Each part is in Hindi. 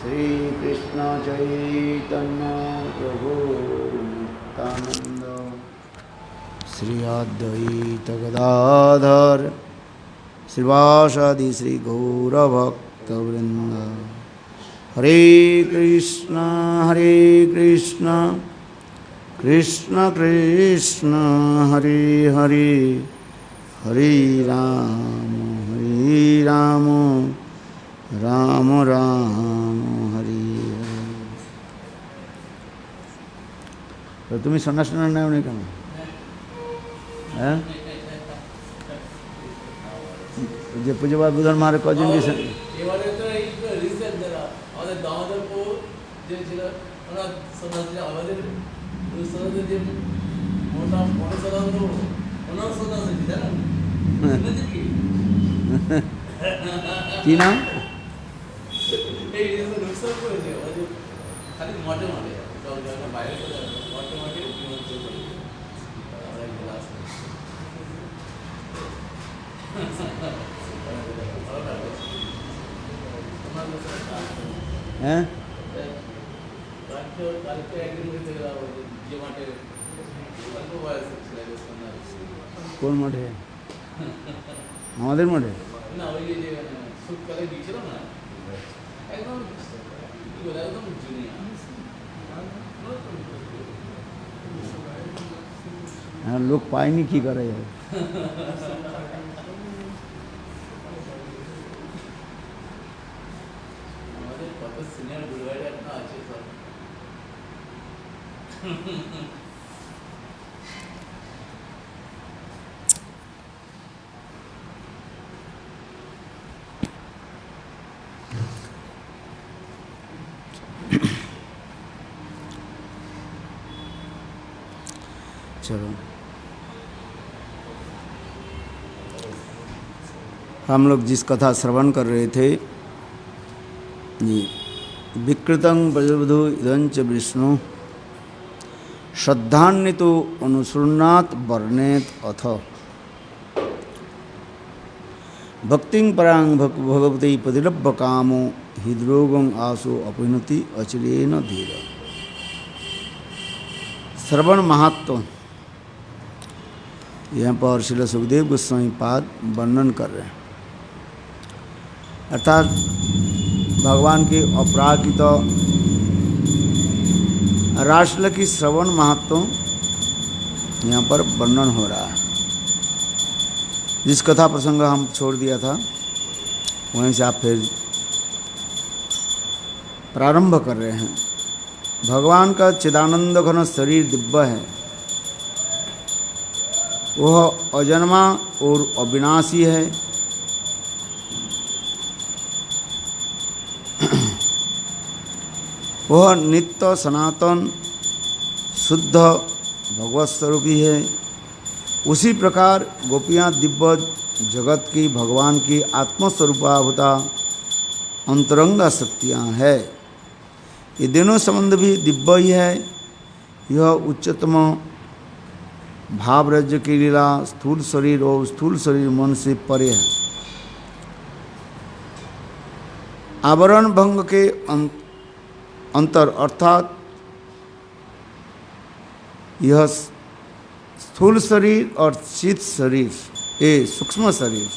श्री कृष्ण चैतन्य प्रभु नित्यानंद श्री अद्वैत गदाधर श्रीवासादि श्री गौरभक्तवृंद। हरे कृष्ण कृष्ण कृष्ण हरे हरे, हरे राम राम राम हरे हरे। तो तुम्हें सन्यास नहीं होने का है जे पूज्यपाद बुधन महाराज कजन की এবারে তো এই রিসেন্ট যারা আমাদের দামোদরপুর যে ছিল ওরা সন্ন্যাসী আমাদের সন্ন্যাসী যে মোটা মনসদান্ত ওনার সন্ন্যাসী জানেন শুনেছেন কি নাম এই রিসেন্ট করেছে ওই যে খালি মঠে মঠে সব জায়গায় বাইরে মঠে মঠে নিমন্ত্রণ করে আমরা এই ক্লাস हैं कौन मठे हमारे मठे না ওই যে সুতকালে দিয়েছিল না একদম কি বলে একদম জুনিয়র हाँ लोग पाए नहीं की करे यार আমাদের কত সিনিয়র গুরুভাইরা একটা আছে সব चलो हम लोग जिस कथा श्रवण कर रहे थे विकृतं प्रजबधु इदंच विष्णु श्रद्धान्वितो अनुसृणात् वर्णेत अथ भक्तिं परां भगवती प्रतिलभ्य कामो हृद्रोगं आसो अपनुति अचिरेण धीर। श्रवण महात्म यहाँ पर श्रील सुखदेव गोस्वामी पाद वर्णन कर रहे हैं, अर्थात भगवान के अपराकित रासलीला की श्रवण महत्व यहाँ पर वर्णन हो रहा है। जिस कथा प्रसंग हम छोड़ दिया था वहीं से आप फिर प्रारंभ कर रहे हैं। भगवान का चिदानंद घन शरीर दिव्य है, वह अजन्मा और अविनाशी है। वह नित्य सनातन शुद्ध भगवत स्वरूपी है। उसी प्रकार गोपियाँ दिव्य जगत की भगवान की आत्मस्वरूपाभूता अंतरंगा शक्तियाँ है। ये दोनों संबंध भी दिव्य ही है। यह उच्चतम भाव राज्य की लीला स्थूल शरीर और स्थूल शरीर मन से परे है। आवरण भंग के अंतर अर्थात यह स्थूल शरीर और चित्त शरीर ये सूक्ष्म शरीर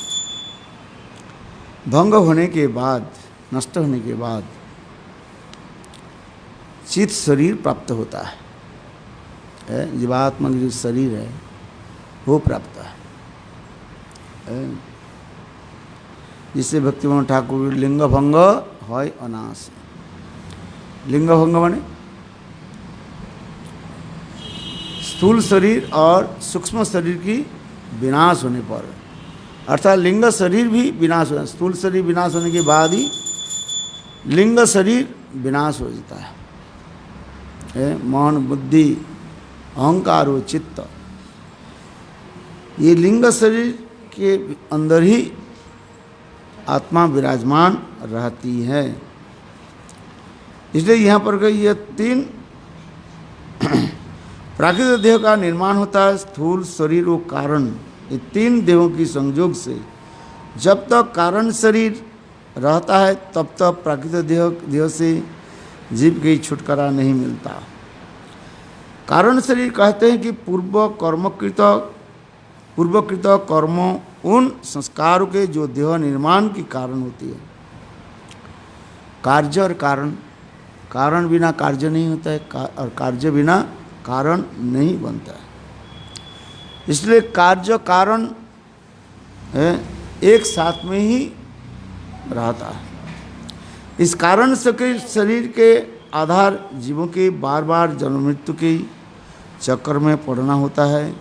भंग होने के बाद नष्ट होने के बाद चित्त शरीर प्राप्त होता है। जीवात्मा की जो शरीर है वो प्राप्त है। जिससे भक्तिमोहन ठाकुर लिंग भंग है अनाश। लिंग भंग माने स्थूल शरीर और सूक्ष्म शरीर की विनाश होने पर, अर्थात लिंग शरीर भी विनाश हो, स्थूल शरीर विनाश होने के बाद ही लिंग शरीर विनाश हो जाता है। मन बुद्धि अहंकार व चित्त ये लिंग शरीर के अंदर ही आत्मा विराजमान रहती है। इसलिए यहाँ पर ये तीन प्राकृतिक देह का निर्माण होता है। स्थूल शरीर और कारण, ये तीन देहों की संयोग से जब तक कारण शरीर रहता है तब तक प्राकृतिक देह से जीव की छुटकारा नहीं मिलता। कारण शरीर कहते हैं कि पूर्वकृत कर्म उन संस्कारों के जो देह निर्माण की कारण होती है। कार्य और कारण बिना कार्य नहीं होता है, और कार्य बिना कारण नहीं बनता है। इसलिए कार्य कारण एक साथ में ही रहता है। इस कारण से शरीर के आधार जीवों के बार बार जन्म मृत्यु के चक्र में पड़ना होता है,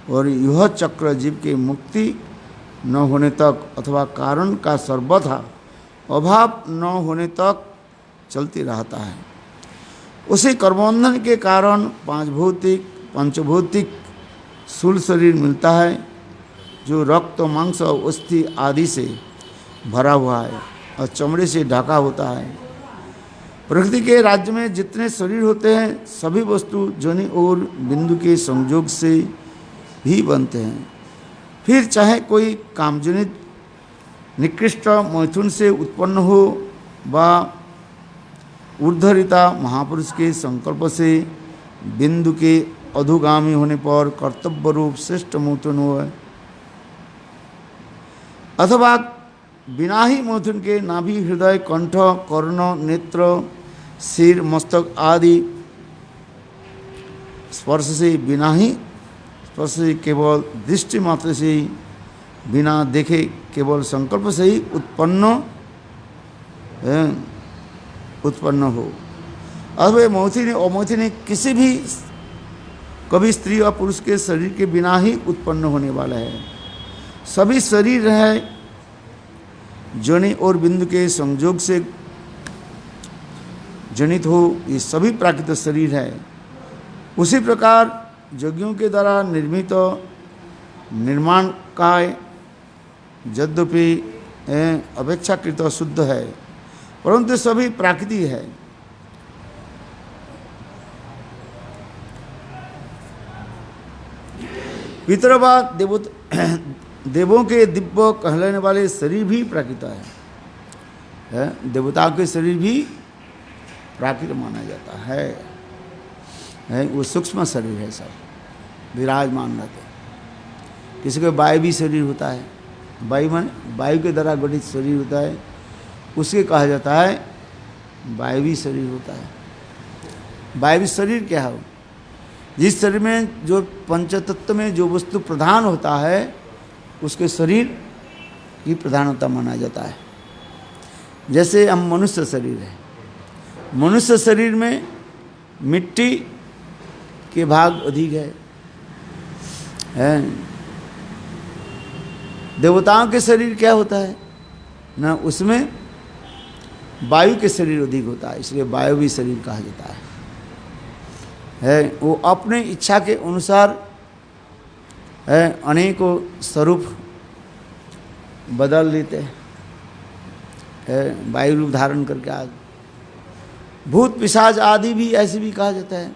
और यह चक्र जीव की मुक्ति न होने तक अथवा कारण का सर्वथा अभाव न होने तक चलती रहता है। उसी कर्मबंधन के कारण पंचभौतिक स्थूल शरीर मिलता है, जो रक्त मांस और अस्थि आदि से भरा हुआ है और चमड़े से ढका होता है। प्रकृति के राज्य में जितने शरीर होते हैं सभी वस्तु जोनि और बिंदु के संयोग से भी बनते हैं। फिर चाहे कोई कामजनित निकृष्ट मैथुन से उत्पन्न हो व ऊर्ध्वरिता महापुरुष के संकल्प से बिंदु के अधोगामी होने पर कर्तव्य रूप श्रेष्ठ मैथुन हो, अथवा बिना ही मैथुन के नाभि हृदय कंठ कर्ण नेत्र सिर मस्तक आदि स्पर्श से बिना ही स्पर्श से केवल दृष्टि मात्र से ही बिना देखे केवल संकल्प से ही उत्पन्न हो। अथवा मैथिली अमैथिली किसी भी कभी स्त्री और पुरुष के शरीर के बिना ही उत्पन्न होने वाला है। सभी शरीर है जोनि और बिंदु के संयोग से जनित हो, ये सभी प्राकृतिक शरीर है। उसी प्रकार योगियों के द्वारा निर्मित निर्माण काय यद्यपि अपेक्षाकृत शुद्ध है, परंतु सभी प्राकृतिक है। पितरवा देवों के दिव्य कहलाने वाले शरीर भी प्राकृत है। देवताओं के शरीर भी प्राकृत माना जाता है। वो सूक्ष्म शरीर है, सब विराजमान रहते हैं। किसी को वायवी शरीर होता है, वायु के द्वारा गठित शरीर होता है, उसके कहा जाता है वायवी शरीर होता है। वायवी शरीर क्या है? जिस शरीर में जो पंचतत्व में जो वस्तु प्रधान होता है उसके शरीर की प्रधानता माना जाता है। जैसे हम मनुष्य शरीर है, मनुष्य शरीर में मिट्टी के भाग अधिक है। देवताओं के शरीर क्या होता है ना, उसमें वायु के शरीर अधिक होता है, इसलिए वायवी शरीर कहा जाता है। वो अपने इच्छा के अनुसार अनेकों स्वरूप बदल लेते हैं, वायु रूप धारण करके आज भूत पिशाच आदि भी ऐसे भी कहा जाता है,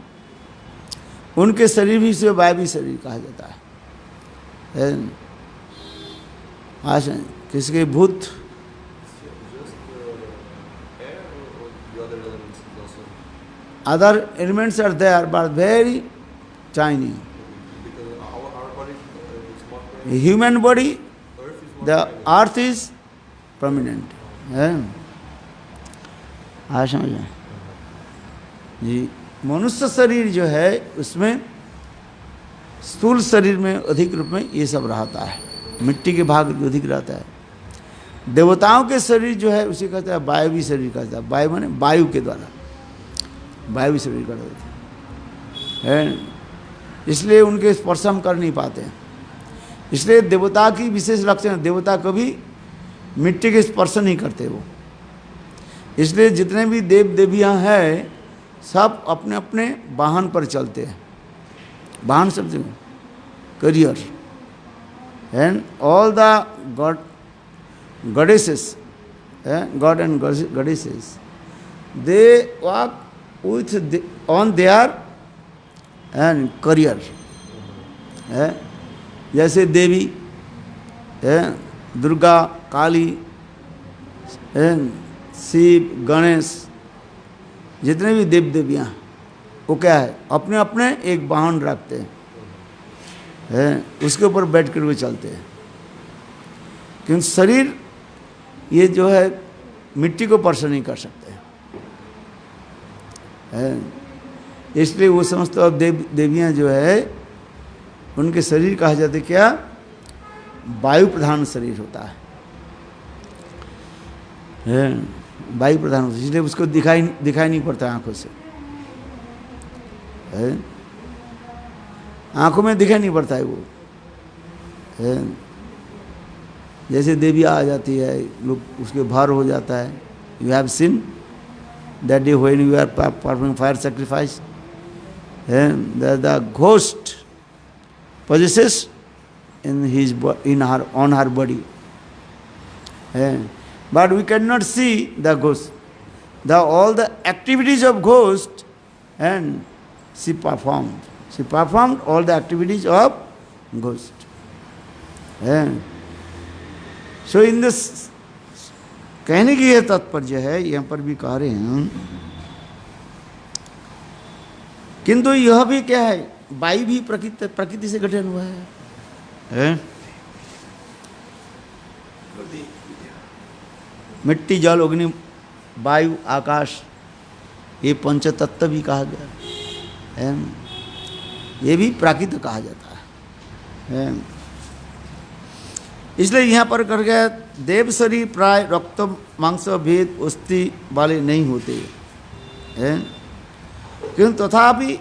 उनके शरीर भी से वायवी शरीर कहा जाता है। आज किसके भूत other elements are there but very tiny. A human body, the earth is prominent. हाँ समझ जी। मनुष्य शरीर जो है उसमें स्थूल शरीर में अधिक रूप में ये सब रहता है, मिट्टी के भाग अधिक रहता है। देवताओं के शरीर जो है उसे कहते हैं वायवी शरीर कहता है। वायु माने वायु के द्वारा वायु शरीर कर देते हैं, इसलिए उनके स्पर्श हम कर नहीं पाते हैं। इसलिए देवता की विशेष लक्षण, देवता कभी मिट्टी के स्पर्श नहीं करते वो। इसलिए जितने भी देव देवियाँ हैं सब अपने अपने वाहन पर चलते हैं। वाहन शब्द career and all the goddesses, God and goddesses, they walk with on their and career. जैसे देवी दुर्गा काली शिव, गणेश, जितने भी देव देवियाँ, वो क्या है, अपने अपने एक वाहन रखते हैं, उसके ऊपर बैठ कर वे चलते हैं। क्योंकि शरीर ये जो है मिट्टी को स्पर्श नहीं कर सकते हैं, इसलिए वो समस्त देव देवियाँ जो है उनके शरीर कहा जाता है क्या, वायु प्रधान शरीर होता है, वायु प्रधान होता है, इसलिए उसको दिखाई नहीं पड़ता आंखों से, आंखों में दिखाई नहीं पड़ता है वो। जैसे देवी आ जाती है, लोग उसके भार हो जाता है। You have seen that day when you are performing fire sacrifice, the ghost possesses on her body, but we cannot see the ghost. All the activities of ghost, and she performed all the activities of ghost. So in this, कहने की यह तात्पर्य है, यहाँ पर भी कह रहे हैं, किंतु यह भी क्या है, वायु भी प्रकृति से गठन हुआ है? मिट्टी, जल, अग्नि, वायु, आकाश, ये पंच तत्व भी कहा गया है, ये भी प्राकृत कहा जाता है। इसलिए यहाँ पर कर गया, देव शरीर प्राय रक्त मांस भेद अस्थि वाले नहीं होते हैं, किंतु तथापि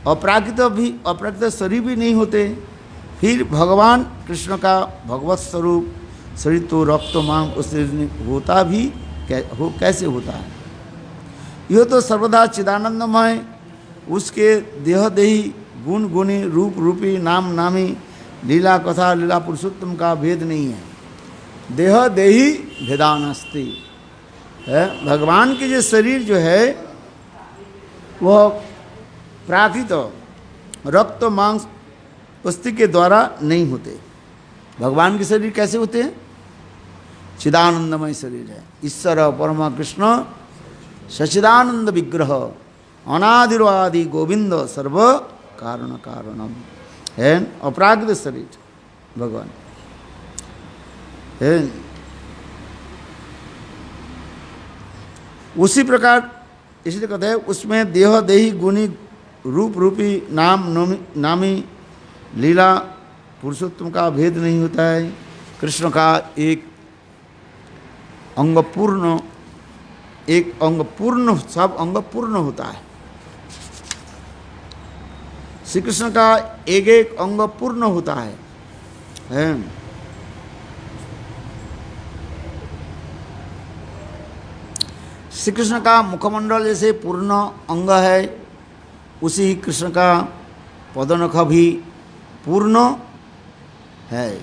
अप्राकृत शरीर भी नहीं होते। फिर भगवान कृष्ण का भगवत स्वरूप शरीर तो रक्त मांस उससे होता भी कैसे होता है? यह तो सर्वदा चिदानंदमय, उसके देह देही गुण गुणी रूप रूपी नाम नामी लीला कथा लीला पुरुषोत्तम का भेद नहीं है। देह देही भेदानस्ति है। भगवान के जो शरीर जो है वह प्राकृत रक्त मांस अस्थि के द्वारा नहीं होते। भगवान के शरीर कैसे होते हैं? चिदानंदमय शरीर है। ईश्वर परमा कृष्ण सचिदानंद विग्रह अनादिर्वादि गोविंद सर्व कारण कारणम है। अपराकृत शरीर भगवान है। उसी प्रकार इसलिए कहते हैं उसमें देह देही गुणी रूप रूपी नाम नामी लीला पुरुषोत्तम का भेद नहीं होता है। कृष्ण का एक अंग पूर्ण सब अंग पूर्ण होता है। श्री कृष्ण का एक एक अंग पूर्ण होता है। श्री कृष्ण का मुखमंडल जैसे पूर्ण अंग है, उसी ही कृष्ण का पदनख भी पूर्ण है।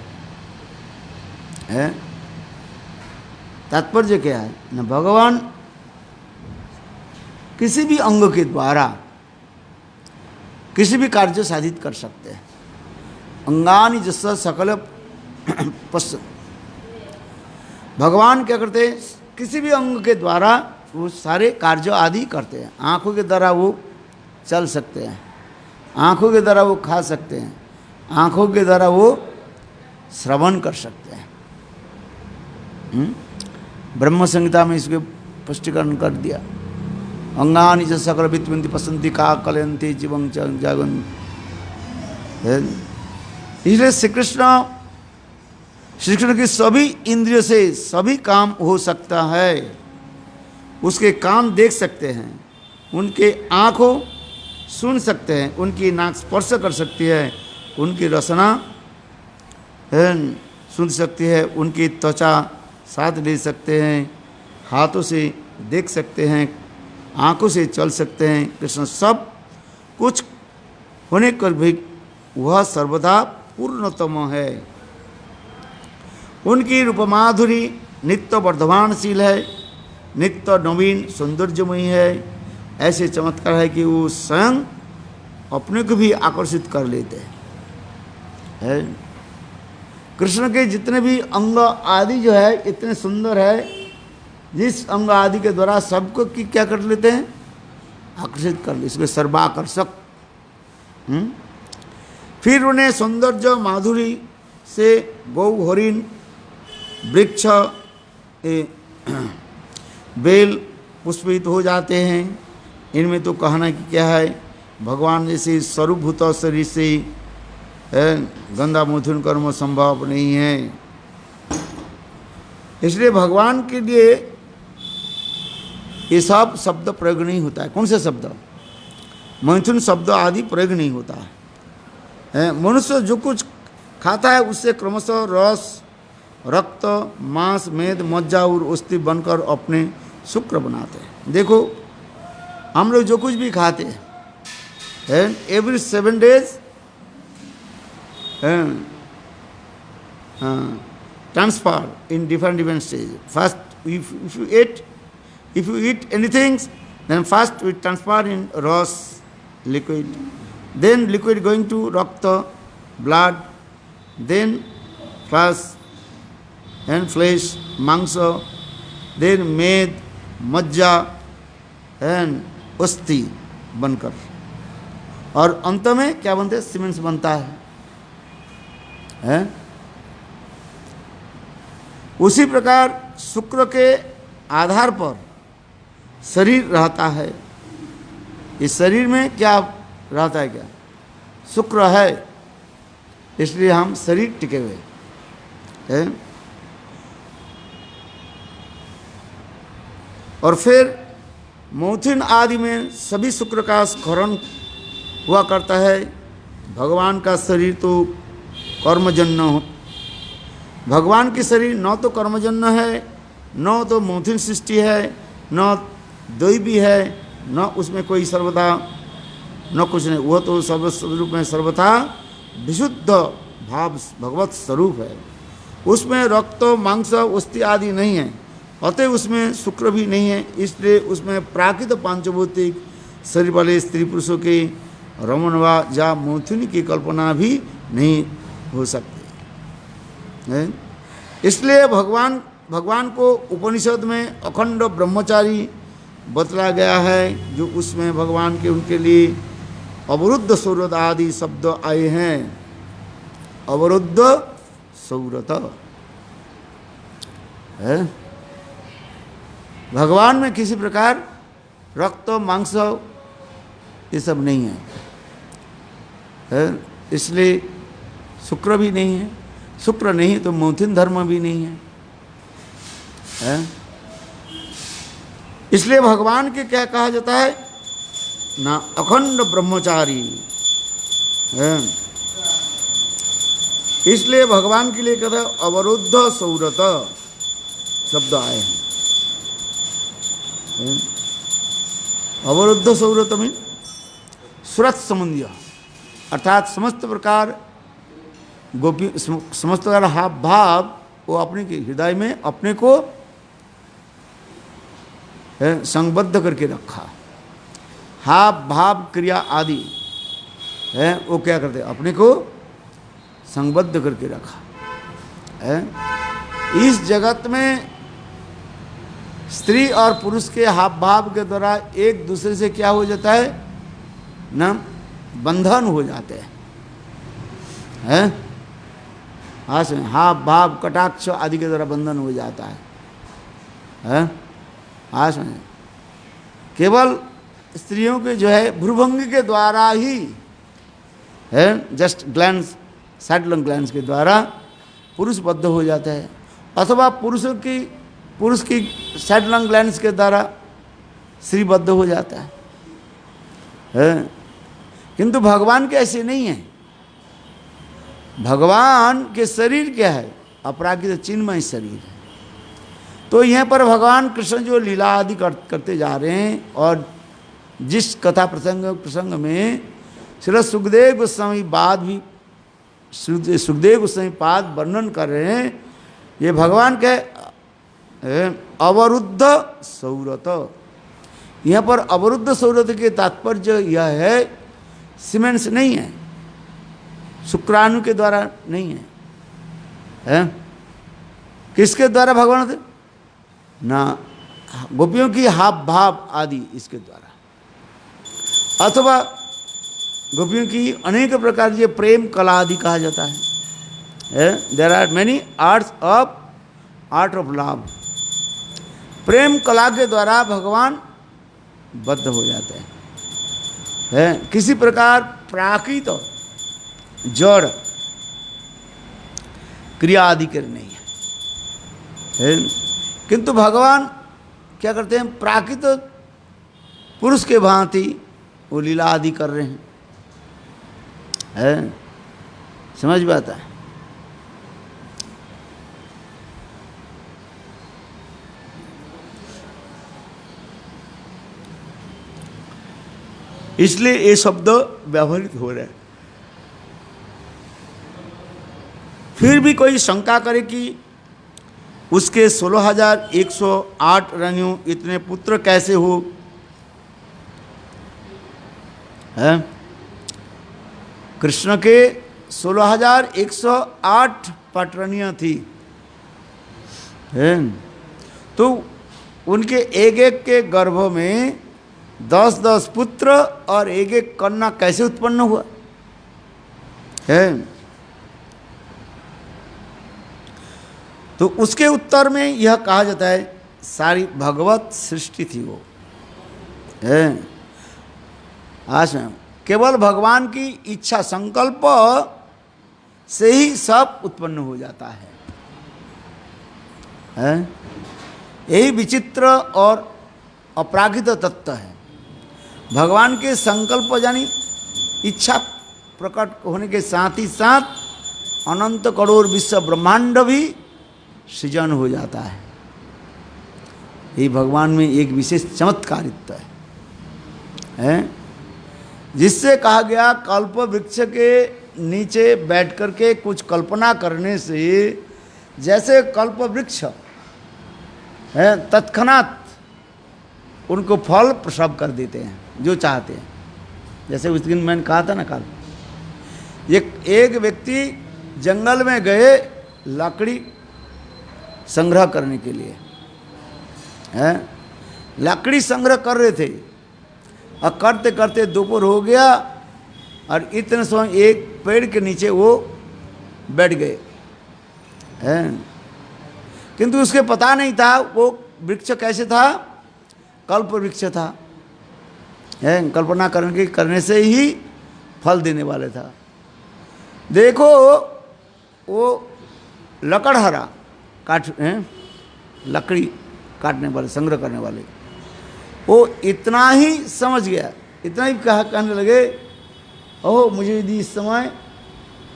तात्पर्य क्या है न, भगवान किसी भी अंग के द्वारा किसी भी कार्य साधित कर सकते हैं। अंगानि जस सकल पश्य, भगवान क्या करते हैं? किसी भी अंग के द्वारा वो सारे कार्य आदि करते हैं। आँखों के द्वारा वो चल सकते हैं, आँखों के द्वारा वो खा सकते हैं, आँखों के द्वारा वो श्रवण कर सकते हैं। ब्रह्म संहिता में इसके स्पष्टीकरण कर दिया। अंगानि च सकल वित्वन्ति पसंति का कलयन्ति जीवं जागन। इसलिए श्री कृष्ण की सभी इंद्रियों से सभी काम हो सकता है। उसके कान देख सकते हैं, उनके आँखों सुन सकते हैं, उनकी नाक स्पर्श कर सकती है, उनकी रसना सुन सकती है, उनकी त्वचा साथ ले सकते हैं, हाथों से देख सकते हैं, आँखों से चल सकते हैं। कृष्ण सब कुछ होने पर भी वह सर्वदा पूर्णतम है। उनकी रूपमाधुरी नित्य वर्धमानशील है, नित्य नवीन सौंदर्यमयी है। ऐसे चमत्कार है कि वो स्वयं अपने को भी आकर्षित कर लेते हैं। कृष्ण के जितने भी अंग आदि जो है इतने सुंदर है जिस अंग आदि के द्वारा सबको की क्या कर लेते हैं, आकर्षित कर ले, इसके सर्वाकर्षक। फिर उन्हें सौंदर्य माधुरी से गौ, हरिण, वृक्ष, बेल पुष्पित हो जाते हैं। इनमें तो कहना कि क्या है, भगवान जैसे स्वरूपभूत शरीर से गंदा मैथुन कर्म संभव नहीं है। इसलिए भगवान के लिए ये सब शब्द प्रयोग नहीं होता है। कौन से शब्द, मैथुन शब्द आदि प्रयोग नहीं होता है। मनुष्य जो कुछ खाता है उससे क्रमशः रस, रक्त, मांस, मेद, मज्जा और अस्थि बनकर अपने शुक्र बनाते हैं। देखो हम लोग जो कुछ भी खाते हैं, every 7 days transfer in different stage. First, if you eat anything, then first we transfer in ras, liquid, then liquid going to rakta, blood, then flesh and flesh, mangsa, then med, majja and अस्थि बनकर, और अंत में क्या बनते हैं, सीमेंट्स बनता है? उसी प्रकार शुक्र के आधार पर शरीर रहता है। इस शरीर में क्या रहता है, क्या शुक्र है, इसलिए हम शरीर टिके हुए हैं। और फिर मैथुन आदि में सभी शुक्र का स्खलन हुआ करता है। भगवान का शरीर तो कर्मजन्य हो, भगवान की शरीर न तो कर्मजन्य है, न तो मैथुन सृष्टि है, न दैवी है, न उसमें कोई सर्वथा, न कुछ नहीं। वह तो सर्वस्वरूप में सर्वथा विशुद्ध भाव भगवत स्वरूप है। उसमें रक्त, मांस, अस्थि आदि नहीं है, अतः उसमें शुक्र भी नहीं है। इसलिए उसमें प्राकृत पांचभौतिक शरीर वाले स्त्री पुरुषों के रमण या मैथुन की कल्पना भी नहीं हो सकती है। इसलिए भगवान को उपनिषद में अखंड ब्रह्मचारी बतला गया है, जो उसमें भगवान के उनके लिए अवरुद्ध सौरत आदि शब्द आए हैं। अवरुद्ध सौरत है, भगवान में किसी प्रकार रक्त, मांस ये सब नहीं है। इसलिए शुक्र भी नहीं है। शुक्र नहीं तो मैथुन धर्म भी नहीं है। इसलिए भगवान के क्या कहा जाता है ना, अखंड ब्रह्मचारी है। इसलिए भगवान के लिए कहता है अवरुद्ध सौरत शब्द आए हैं। अवरुद्ध सौरत में सुरत संबंधी, अर्थात समस्त प्रकार गोपी, समस्त प्रकार हाव भाव वो अपने के हृदय में अपने को संबद्ध करके रखा। हाव भाव क्रिया आदि है वो क्या करते, अपने को संबद्ध करके रखा है। इस जगत में स्त्री और पुरुष के हाव भाव के द्वारा एक दूसरे से क्या हो जाता है ना, बंधन हो जाते हैं। हाव भाव कटाक्ष आदि के द्वारा बंधन हो जाता है। केवल स्त्रियों के जो है भ्रूभंगी के द्वारा ही है, जस्ट ग्लैंस, सैडलन ग्लैंस के द्वारा पुरुष बद्ध हो जाता है, अथवा पुरुष की सैडलन ग्लैंस के द्वारा स्त्री बद्ध हो जाता है। किंतु भगवान के ऐसे नहीं है। भगवान के शरीर क्या है, अपराकृत चिन्मय शरीर है। तो यहाँ पर भगवान कृष्ण जो लीला आदि करते जा रहे हैं, और जिस कथा प्रसंग में श्री सुखदेव गोस्वामी बाद भी सुखदेव गोस्वामी पाद वर्णन कर रहे हैं, ये भगवान के अवरुद्ध सौरत। यहाँ पर अवरुद्ध सौरत के तात्पर्य यह है, सीमेंट्स नहीं है, शुक्राणु के द्वारा नहीं है, किसके द्वारा भगवान थे ना, गोपियों की हाव भाव आदि इसके द्वारा, अथवा गोपियों की अनेक प्रकार की प्रेम कला आदि कहा जाता है। There are many art of love. प्रेम कला के द्वारा भगवान बद्ध हो जाते हैं। किसी प्रकार प्राकृत जड़ क्रिया आदि कर नहीं है, किंतु भगवान क्या करते हैं, प्राकृत पुरुष के भांति वो लीला आदि कर रहे हैं। समझ में आता है। इसलिए ये शब्द व्यवहारित हो रहे हैं। फिर भी कोई शंका करे कि उसके 16,108 रानियों इतने पुत्र कैसे हो, है? कृष्ण के 16,108 पटरानियाँ थी, है? तो उनके एक एक के गर्भ में 10-10 पुत्र और एक एक कन्या कैसे उत्पन्न हुआ है? तो उसके उत्तर में यह कहा जाता है सारी भगवत सृष्टि थी वो, है? आशा केवल भगवान की इच्छा संकल्प से ही सब उत्पन्न हो जाता है? यही विचित्र और अपराकृत तत्व है। भगवान के संकल्प यानी इच्छा प्रकट होने के साथ ही साथ अनंत करोड़ विश्व ब्रह्मांड भी सृजन हो जाता है। ये भगवान में एक विशेष चमत्कारित्व है, जिससे कहा गया कल्प वृक्ष के नीचे बैठ करके कुछ कल्पना करने से जैसे कल्प वृक्ष है तत्क्षणात उनको फल प्रसव कर देते हैं जो चाहते हैं। जैसे उस दिन मैंने कहा था ना कल, एक व्यक्ति जंगल में गए लकड़ी संग्रह करने के लिए, है? लकड़ी संग्रह कर रहे थे और करते करते दोपहर हो गया और इतने समय एक पेड़ के नीचे वो बैठ गए, हैं? किंतु उसके पता नहीं था वो वृक्ष कैसे था, कल्प वृक्ष था, है? कल्पना करने से ही फल देने वाले था। देखो वो लकड़हारा लकड़ी काटने वाले, संग्रह करने वाले, वो इतना ही समझ गया, इतना ही कहने लगे, ओह मुझे यदि इस समय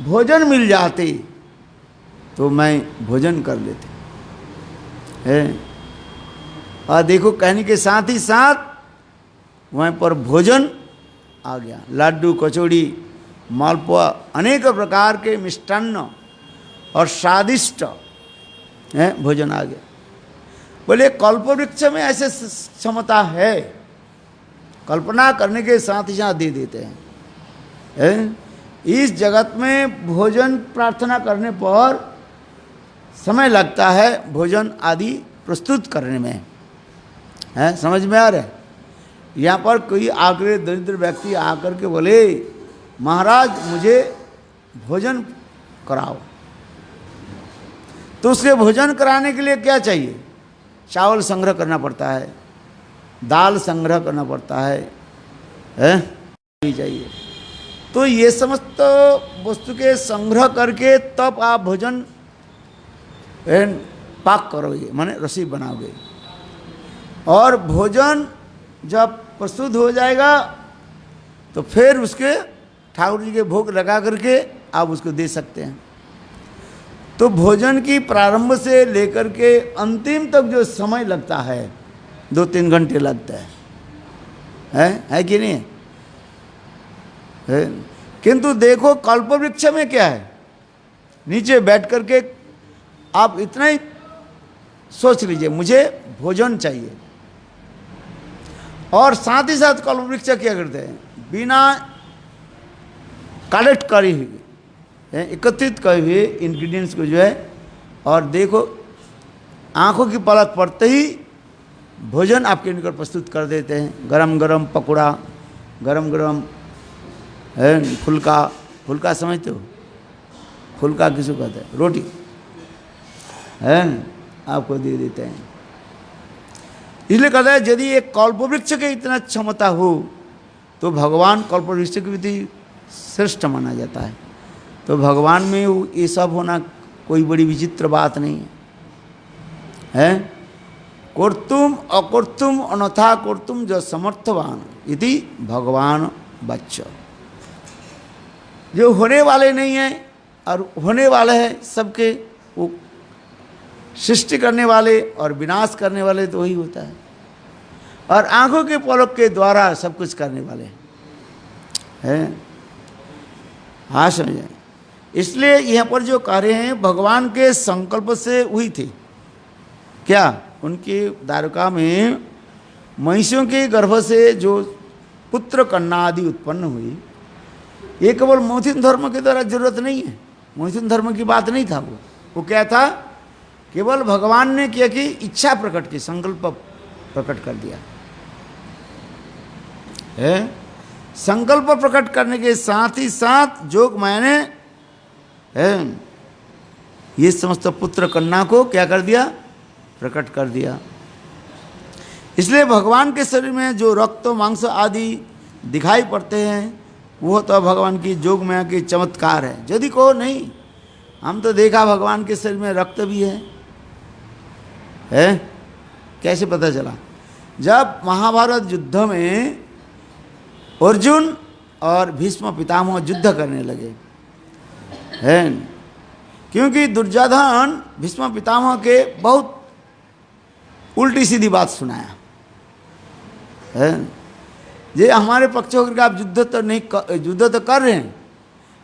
भोजन मिल जाते तो मैं भोजन कर लेते, है? और देखो कहने के साथ ही साथ वहाँ पर भोजन आ गया। लड्डू, कचौड़ी, मालपुआ, अनेक प्रकार के मिष्टान्न और स्वादिष्ट भोजन आ गया। बोले कल्पवृक्ष में ऐसे क्षमता है, कल्पना करने के साथ ही साथ दे देते हैं। इस जगत में भोजन प्रार्थना करने पर समय लगता है भोजन आदि प्रस्तुत करने में, है? समझ में आ रहा है? यहाँ पर कोई आकर दरिद्र व्यक्ति आकर के बोले महाराज मुझे भोजन कराओ, तो उसके भोजन कराने के लिए क्या चाहिए? चावल संग्रह करना पड़ता है, दाल संग्रह करना पड़ता है, चाहिए। तो ये समस्त वस्तु के संग्रह करके तब आप भोजन पाक करोगे, माने रसोई बनाओगे। और भोजन जब प्रस्तुत हो जाएगा तो फिर उसके ठाकुर जी के भोग लगा करके आप उसको दे सकते हैं। तो भोजन की प्रारंभ से लेकर के अंतिम तक जो समय लगता है 2-3 घंटे लगता है कि नहीं है? किंतु देखो कल्पवृक्ष में क्या है, नीचे बैठ करके आप इतना ही सोच लीजिए मुझे भोजन चाहिए, और साथ ही साथ कल्पवृक्ष क्या करते हैं, बिना कलेक्ट करे हुए एकत्रित करे हुए इंग्रेडिएंट्स को जो है, और देखो आंखों की पलक पड़ते ही भोजन आपके निकट प्रस्तुत कर देते हैं। गरम गरम पकौड़ा, गरम गरम है फुल्का, फुल्का समझते हो? फुल्का किसको कहते हैं? रोटी है, आपको दे देते हैं। इसलिए कहता है यदि एक कल्पवृक्ष के इतना क्षमता हो तो भगवान कल्पवृक्ष की भी श्रेष्ठ माना जाता है। तो भगवान में ये सब होना कोई बड़ी विचित्र बात नहीं है। कर्तुम अकर्तुम अनथा कर्तुम जो समर्थवान इति भगवान बच्च। जो होने वाले नहीं है और होने वाले हैं सबके, वो सृष्टि करने वाले और विनाश करने वाले तो वही होता है, और आंखों के पलक के द्वारा सब कुछ करने वाले हैं। हाँ समझे। इसलिए यहाँ पर जो कह रहे हैं भगवान के संकल्प से हुई थी। क्या? उनके द्वारका में महिषियों के गर्भ से जो पुत्र कन्या आदि उत्पन्न हुई, ये केवल मैथुन धर्म के द्वारा जरूरत नहीं है। मैथुन धर्म की बात नहीं था वो क्या था? केवल भगवान ने क्या कि इच्छा प्रकट की, संकल्प प्रकट कर दिया है। संकल्प प्रकट करने के साथ ही साथ जोग मैंने है ये समस्त पुत्र कन्या को क्या कर दिया? प्रकट कर दिया। इसलिए भगवान के शरीर में जो रक्त मांस आदि दिखाई पड़ते हैं वो तो भगवान की जोग माया के चमत्कार है। यदि को नहीं, हम तो देखा भगवान के शरीर में रक्त भी है? कैसे पता चला? जब महाभारत युद्ध में अर्जुन और भीष्म पितामह युद्ध करने लगे हैं, क्योंकि दुर्योधन भीष्म पितामह के बहुत उल्टी सीधी बात सुनाया है। ये हमारे पक्ष होकर के आप युद्ध तो कर रहे हैं,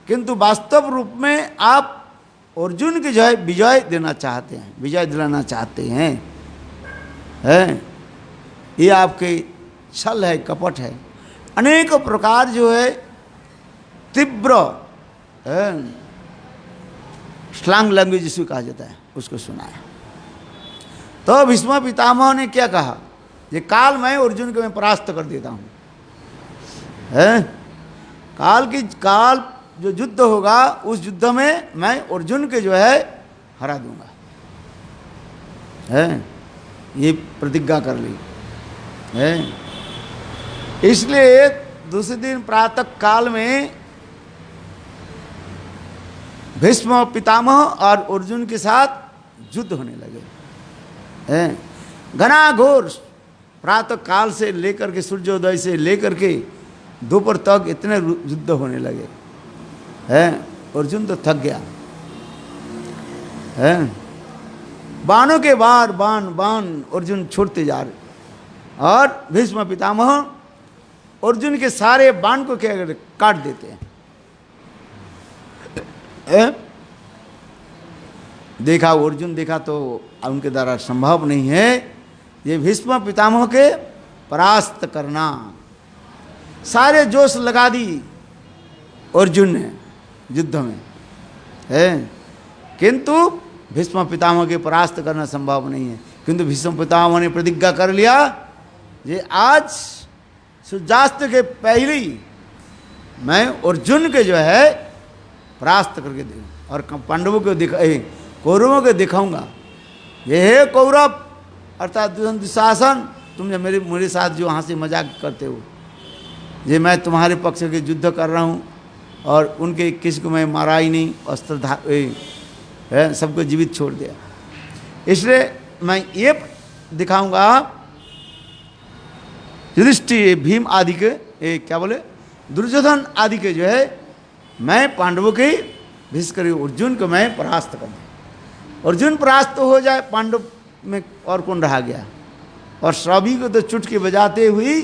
किंतु वास्तव रूप में आप अर्जुन की जो है विजय देना चाहते हैं, विजय दिलाना चाहते हैं है। ये आपके छल है, कपट है। अनेक प्रकार जो है तीव्र स्लैंग लैंग्वेज जिसको कहा जाता है उसको सुनाया। तो भीष्म पितामह ने क्या कहा? ये काल मैं अर्जुन को मैं परास्त कर देता हूँ है। काल जो युद्ध होगा उस युद्ध में मैं अर्जुन के जो है हरा दूंगा है। ये प्रतिज्ञा कर ली है। इसलिए दूसरे दिन प्रातः काल में भीष्म पितामह और अर्जुन के साथ युद्ध होने लगे हैं। घनाघोर प्रातः काल से लेकर के सूर्योदय से लेकर के दोपहर तक इतने युद्ध होने लगे हैं। अर्जुन तो थक गया है। बाणों के बार बाण अर्जुन छोड़ते जा रहे, और भीष्म पितामह अर्जुन के सारे बाण को क्या काट देते हैं। देखा अर्जुन देखा तो उनके द्वारा संभव नहीं है ये भीष्म पितामह के परास्त करना। सारे जोश लगा दी अर्जुन ने युद्ध में है, किंतु भीष्म पितामह के परास्त करना संभव नहीं है। किंतु भीष्म पितामह ने प्रतिज्ञा कर लिया ये आज सूर्यास्त के पहले ही मैं अर्जुन के जो है परास्त करके दे, और पांडवों को कौरवों को दिखाऊंगा। ये है कौरव अर्थात दुशासन, तुम जो मेरे साथ जो हंसी मजाक करते हो, ये मैं तुम्हारे पक्ष के युद्ध कर रहा हूँ और उनके किसी को मैं मारा ही नहीं, अस्त्र सबको जीवित छोड़ दिया। इसलिए मैं ये दिखाऊंगा युधिष्ठिर भीम आदि के क्या बोले दुर्योधन आदि के जो है मैं पांडवों के भीष्म अर्जुन को मैं परास्त कर दूँ। अर्जुन परास्त हो जाए, पांडव में और कौन रहा गया? और सभी को तो चुटकी बजाते हुई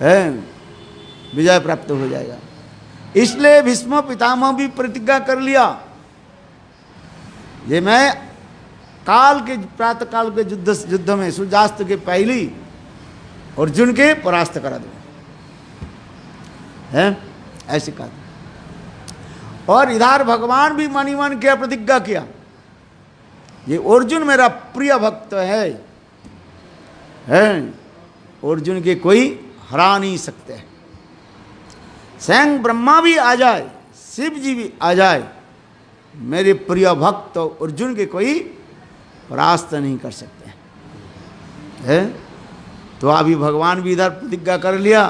है विजय प्राप्त हो जाएगा। इसलिए भीष्म पितामह भी प्रतिज्ञा कर लिया ये मैं काल के प्रातः काल के युद्ध में सूर्यास्त के पहले अर्जुन के परास्त करा दूँ है, ऐसे कहा। और इधर भगवान भी मनी मन क्या प्रतिज्ञा किया ये अर्जुन मेरा प्रिय भक्त है है, अर्जुन के कोई हरा नहीं सकते। स्वयं ब्रह्मा भी आ जाए, शिव जी भी आ जाए, मेरे प्रिय भक्त तो अर्जुन के कोई परास्त नहीं कर सकते है। तो अभी भगवान भी इधर प्रतिज्ञा कर लिया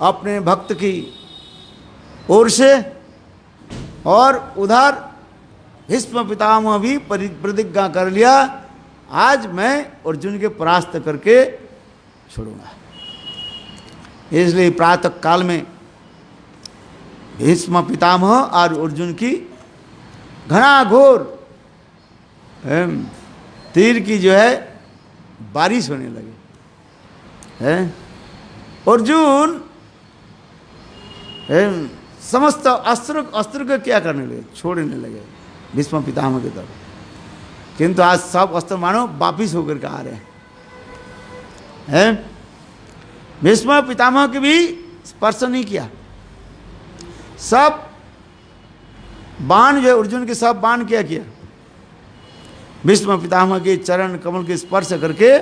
अपने भक्त की ओर से, और उधर भीष्म पितामह भी प्रतिज्ञा कर लिया, आज मैं अर्जुन के परास्त करके छोड़ूंगा। इसलिए प्रातः काल में भीष्म पितामह और अर्जुन की घनाघोर तीर की जो है बारिश होने लगी है। अर्जुन समस्त अस्त्र को क्या करने लगे, छोड़ने लगे भीष्म पितामह की तरफ। किंतु आज सब अस्त्र मानो वापिस होकर के आ रहे हैं। भीष्म पितामह की भी स्पर्श नहीं किया, सब बाण जो अर्जुन के सब बाण क्या किया, भीष्म पितामह के चरण कमल के स्पर्श करके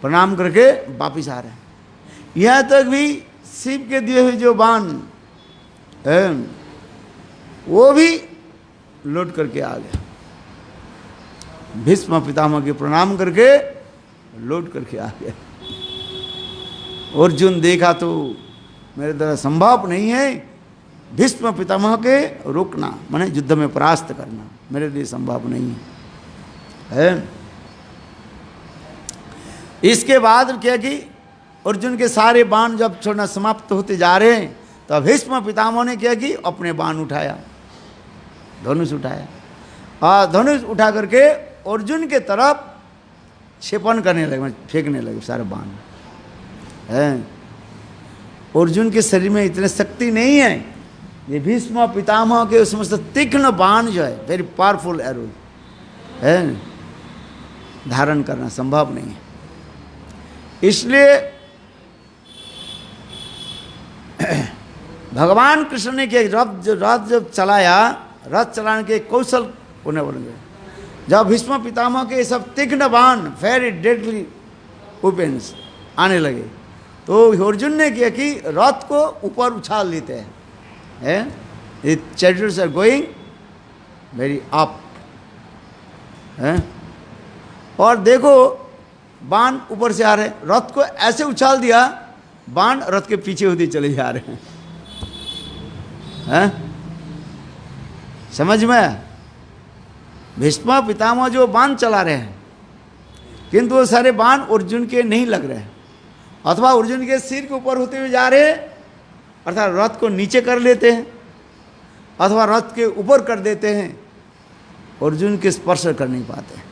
प्रणाम करके वापिस आ रहे हैं। यहाँ तक भी शिव के दिए हुए जो बाण है वो भी लौट करके आ गया, भीष्म पितामह के प्रणाम करके लौट करके आ गया। अर्जुन देखा तो मेरे द्वारा संभव नहीं है भीष्म पितामह के रोकना, माने युद्ध में परास्त करना मेरे लिए संभव नहीं है। इसके बाद क्या कि अर्जुन के सारे बाण जब छोड़ना समाप्त होते जा रहे हैं, तब भीष्म पितामह ने क्या कि अपने बाण उठाया, धनुष उठाया, और धनुष उठा करके अर्जुन के तरफ क्षेपण करने लगे, फेंकने लगे सारे बाण है। अर्जुन के शरीर में इतने शक्ति नहीं है, ये भीष्म पितामह के समस्त तीक्ष्ण बाण जो है, वेरी पावरफुल एरो है, धारण करना संभव नहीं है। इसलिए भगवान कृष्ण ने क्या, रथ जब चलाया, रथ चलाने के कौशल होने बन गए। जब भीष्म पितामह के सब तीक्ष्ण बाण, वेरी डेडली वेपन्स आने लगे, तो अर्जुन ने किया कि रथ को ऊपर उछाल लेते हैं, chariots are going very up है, और देखो बाण ऊपर से आ रहे, रथ को ऐसे उछाल दिया, बाण रथ के पीछे होते चले जा रहे हैं। समझ में, भीष्म पितामह जो बाण चला रहे हैं, किंतु वो सारे बाण अर्जुन के नहीं लग रहे हैं, अथवा अर्जुन के सिर के ऊपर होते हुए जा रहे हैं, अर्थात रथ को नीचे कर लेते हैं, अथवा रथ के ऊपर कर देते हैं, अर्जुन के स्पर्श कर नहीं पाते हैं।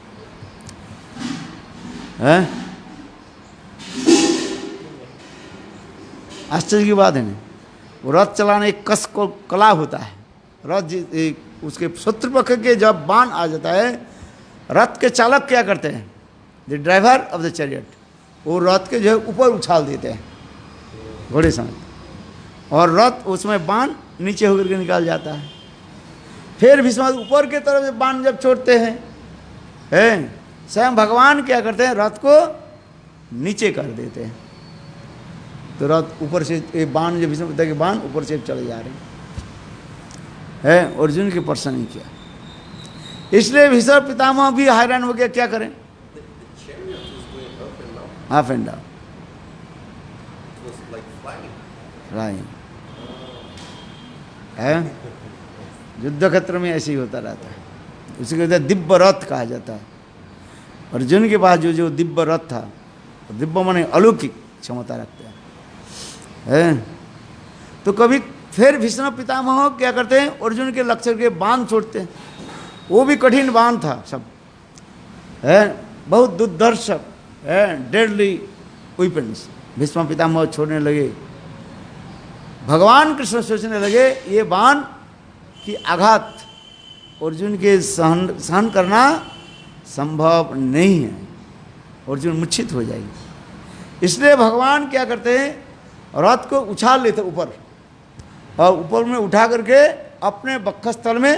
आश्चर्य की बात है ना, वो रथ चलाने एक कस को कला होता है। रथ उसके शत्रु पक्ष के जब बाण आ जाता है, रथ के चालक क्या करते हैं, the driver of the chariot, वो रथ के जो है ऊपर उछाल देते हैं घोड़े समेत, और रथ उसमें बाण नीचे होकर के निकाल जाता है। फिर भीष्म ऊपर के तरफ बाण जब छोड़ते हैं, स्वयं भगवान क्या करते हैं, रथ को नीचे कर देते हैं, तो रथ ऊपर से बाण जो भीष्म पिता के बाण ऊपर से चले जा रहे हैं, अर्जुन के स्पर्श नहीं किया। इसलिए भीष्म पितामह भी हैरान हो गया, क्या करें, अप एंड डाउन राइट है। युद्ध क्षेत्र में ऐसे ही होता रहता है, उसी को दिव्य रथ कहा जाता है। अर्जुन के पास जो दिव्य रथ था, दिव्य माने अलौकिक क्षमता रखते हैं। तो कभी फिर भीष्म पितामह क्या करते हैं, अर्जुन के लक्ष्य के बाण छोड़ते हैं, वो भी कठिन बाण था सब है, बहुत दुर्धर्ष है, डेडली वेपन्स भीष्म पितामह छोड़ने लगे। भगवान कृष्ण सोचने लगे ये बाण की आघात अर्जुन के सहन करना संभव नहीं है, अर्जुन मूर्छित हो जाएगी। इसलिए भगवान क्या करते हैं, रथ को उछाल लेते ऊपर, और ऊपर में उठा करके अपने वक्षस्थल में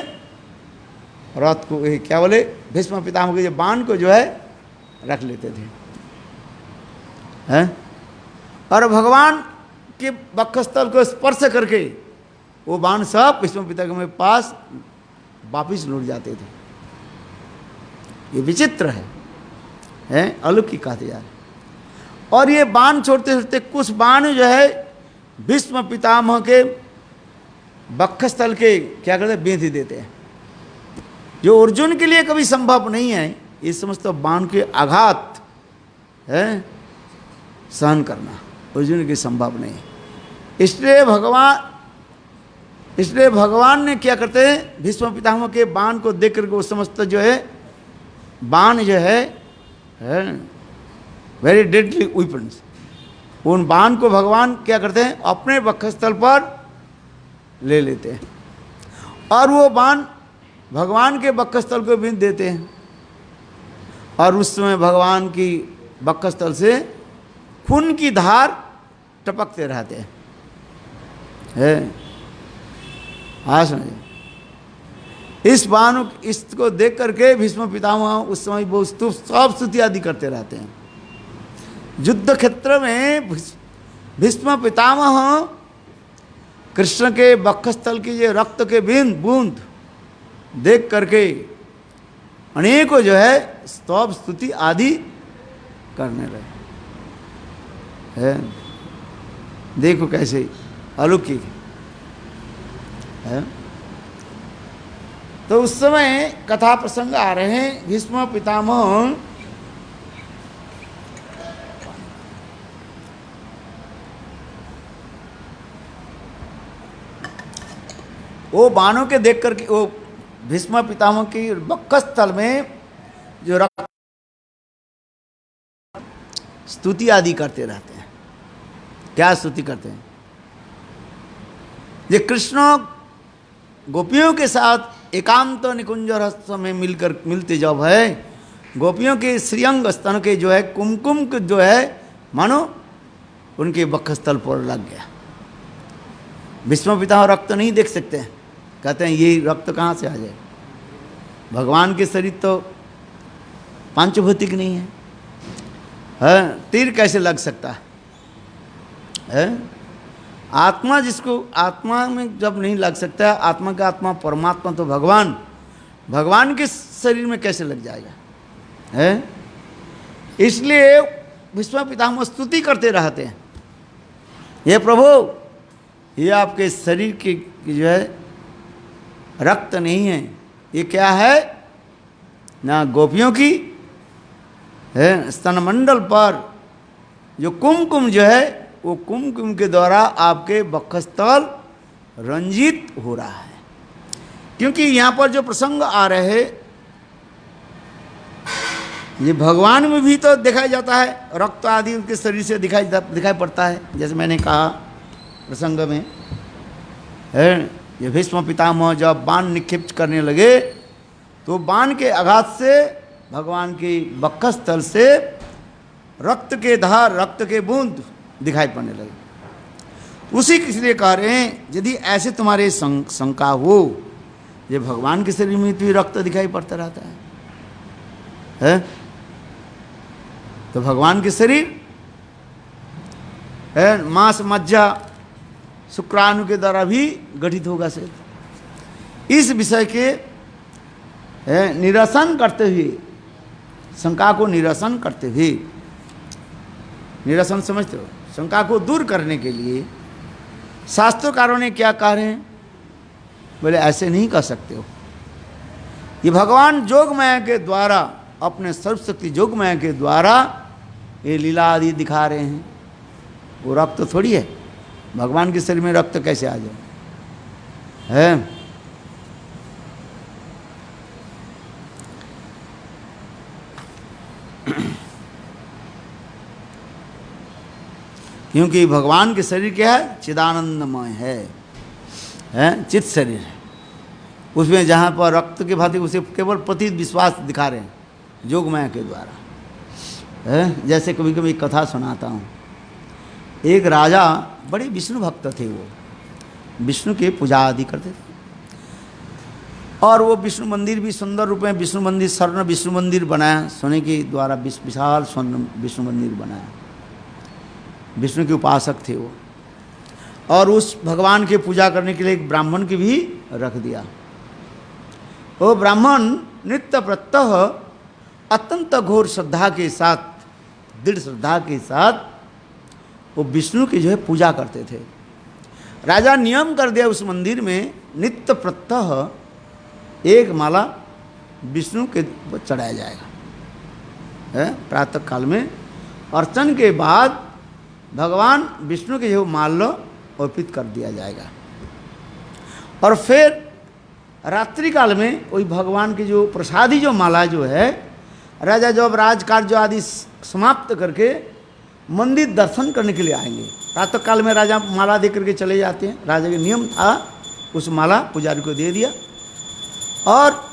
रथ को क्या बोले, भीष्म पितामह के बाण को जो है रख लेते थे। है, और भगवान के वक्षस्थल को स्पर्श करके वो बाण सब भीष्म पितामह के पास वापिस लौट जाते थे। ये विचित्र है अलौकिक कहते जा रहे। और ये बाण छोड़ते छोड़ते कुछ बाण जो है भीष्म पितामह के वक्षस्थल के क्या करते, बेंध देते हैं, जो अर्जुन के लिए कभी संभव नहीं है। ये समस्त बाण के आघात है सहन करना अर्जुन के संभव नहीं। इसलिए भगवान ने क्या करते हैं, भीष्म पितामह के बाण को देख करके वो समस्त जो है बाण जो है वेरी डेडली वेपन्स, उन बाण को भगवान क्या करते हैं अपने वक्षस्थल पर ले लेते हैं, और वो बाण भगवान के वक्षस्थल को बिंद देते हैं, और उस समय भगवान की वक्षस्थल से खून की धार टपकते रहते हैं। हाँ समझे, इस बाण इसको देख करके भीष्म पितामह उस समय वो सब स्तुति आदि करते रहते हैं। युद्ध क्षेत्र में भीष्म पितामह कृष्ण के वक्षस्थल की ये रक्त के बूंद देख करके अनेकों जो है स्तव स्तुति आदि करने लगे है। देखो कैसे अलौकिक है। तो उस समय कथा प्रसंग आ रहे हैं। भीष्म पितामह वो बाणों के देख करके वो भीष्म पितामह की वक्षस्थल में जो रक्त स्तुति आदि करते रहते हैं। क्या स्तुति करते हैं, ये कृष्ण गोपियों के साथ एकांत निकुंज रहस्य में मिलते जब है, गोपियों के श्रीअंग स्तन के जो है कुमकुम जो है मानो उनके वक्षस्थल पर लग गया। भीष्म पितामह रक्त नहीं देख सकते हैं, कहते हैं ये रक्त कहाँ से आ जाए, भगवान के शरीर तो पांचभौतिक नहीं है, तीर कैसे लग सकता है? आत्मा जिसको आत्मा में जब नहीं लग सकता, आत्मा का आत्मा परमात्मा तो भगवान के शरीर में कैसे लग जाएगा है? इसलिए भीष्म पितामह स्तुति करते रहते हैं, ये प्रभु ये आपके शरीर की जो है रक्त नहीं है, ये क्या है ना गोपियों की है स्तनमंडल पर जो कुमकुम जो है वो कुमकुम के द्वारा आपके वक्षस्थल रंजित हो रहा है। क्योंकि यहाँ पर जो प्रसंग आ रहे हैं ये भगवान में भी तो दिखाई जाता है, रक्त आदि उनके शरीर से दिखाई पड़ता है। जैसे मैंने कहा प्रसंग में है, ये भीष्म पितामह जब बाण निक्षिप्त करने लगे तो बाण के आघात से भगवान के वक्षस्थल से रक्त के धार रक्त के बूंद दिखाई पड़ने लगे। उसी के लिए कह रहे हैं यदि ऐसे तुम्हारे शंका हो, ये भगवान के शरीर में भी रक्त दिखाई पड़ता रहता है? तो भगवान के शरीर है मांस मज्जा शुक्राणु के द्वारा भी गठित होगा से। इस विषय के निरसन करते हुए, शंका को निरसन करते हुए, निरसन समझते हो, शंका को दूर करने के लिए शास्त्रकारों ने क्या कह रहे हैं, बोले ऐसे नहीं कर सकते हो। ये भगवान जोगमाया के द्वारा अपने सर्वशक्ति जोगमाया के द्वारा ये लीला आदि दिखा रहे हैं, वो रक्त थोड़ी है। भगवान के शरीर में रक्त कैसे आ जाए है? क्योंकि भगवान के शरीर क्या है, चिदानंदमय है चित शरीर है। उसमें जहाँ पर रक्त के भांति उसे केवल प्रतीत विश्वास दिखा रहे हैं जोगमाया के द्वारा है। जैसे कभी कभी कथा सुनाता हूँ, एक राजा बड़े विष्णु भक्त थे, वो विष्णु के पूजा आदि करते थे, और वो विष्णु मंदिर भी सुंदर रूप में विष्णु मंदिर स्वर्ण विष्णु मंदिर बनाया, सोने के द्वारा विशाल स्वर्ण विष्णु मंदिर बनाया। विष्णु के उपासक थे वो, और उस भगवान के पूजा करने के लिए एक ब्राह्मण की भी रख दिया। वो ब्राह्मण नित्य प्रत्यह अत्यंत घोर श्रद्धा के साथ, दृढ़ श्रद्धा के साथ वो विष्णु की जो है पूजा करते थे। राजा नियम कर दिया उस मंदिर में नित्य प्रत्यह एक माला विष्णु के ऊपर चढ़ाया जाएगा, है प्रातः काल में। अर्चन के बाद भगवान विष्णु के जो माल्य अर्पित कर दिया जाएगा, और फिर रात्रि काल में वही भगवान की जो प्रसादी जो माला जो है, राजा जब राज कार्य आदि समाप्त करके मंदिर दर्शन करने के लिए आएंगे। प्रातः काल में राजा माला दे करके चले जाते हैं, राजा का नियम था, उस माला पुजारी को दे दिया, और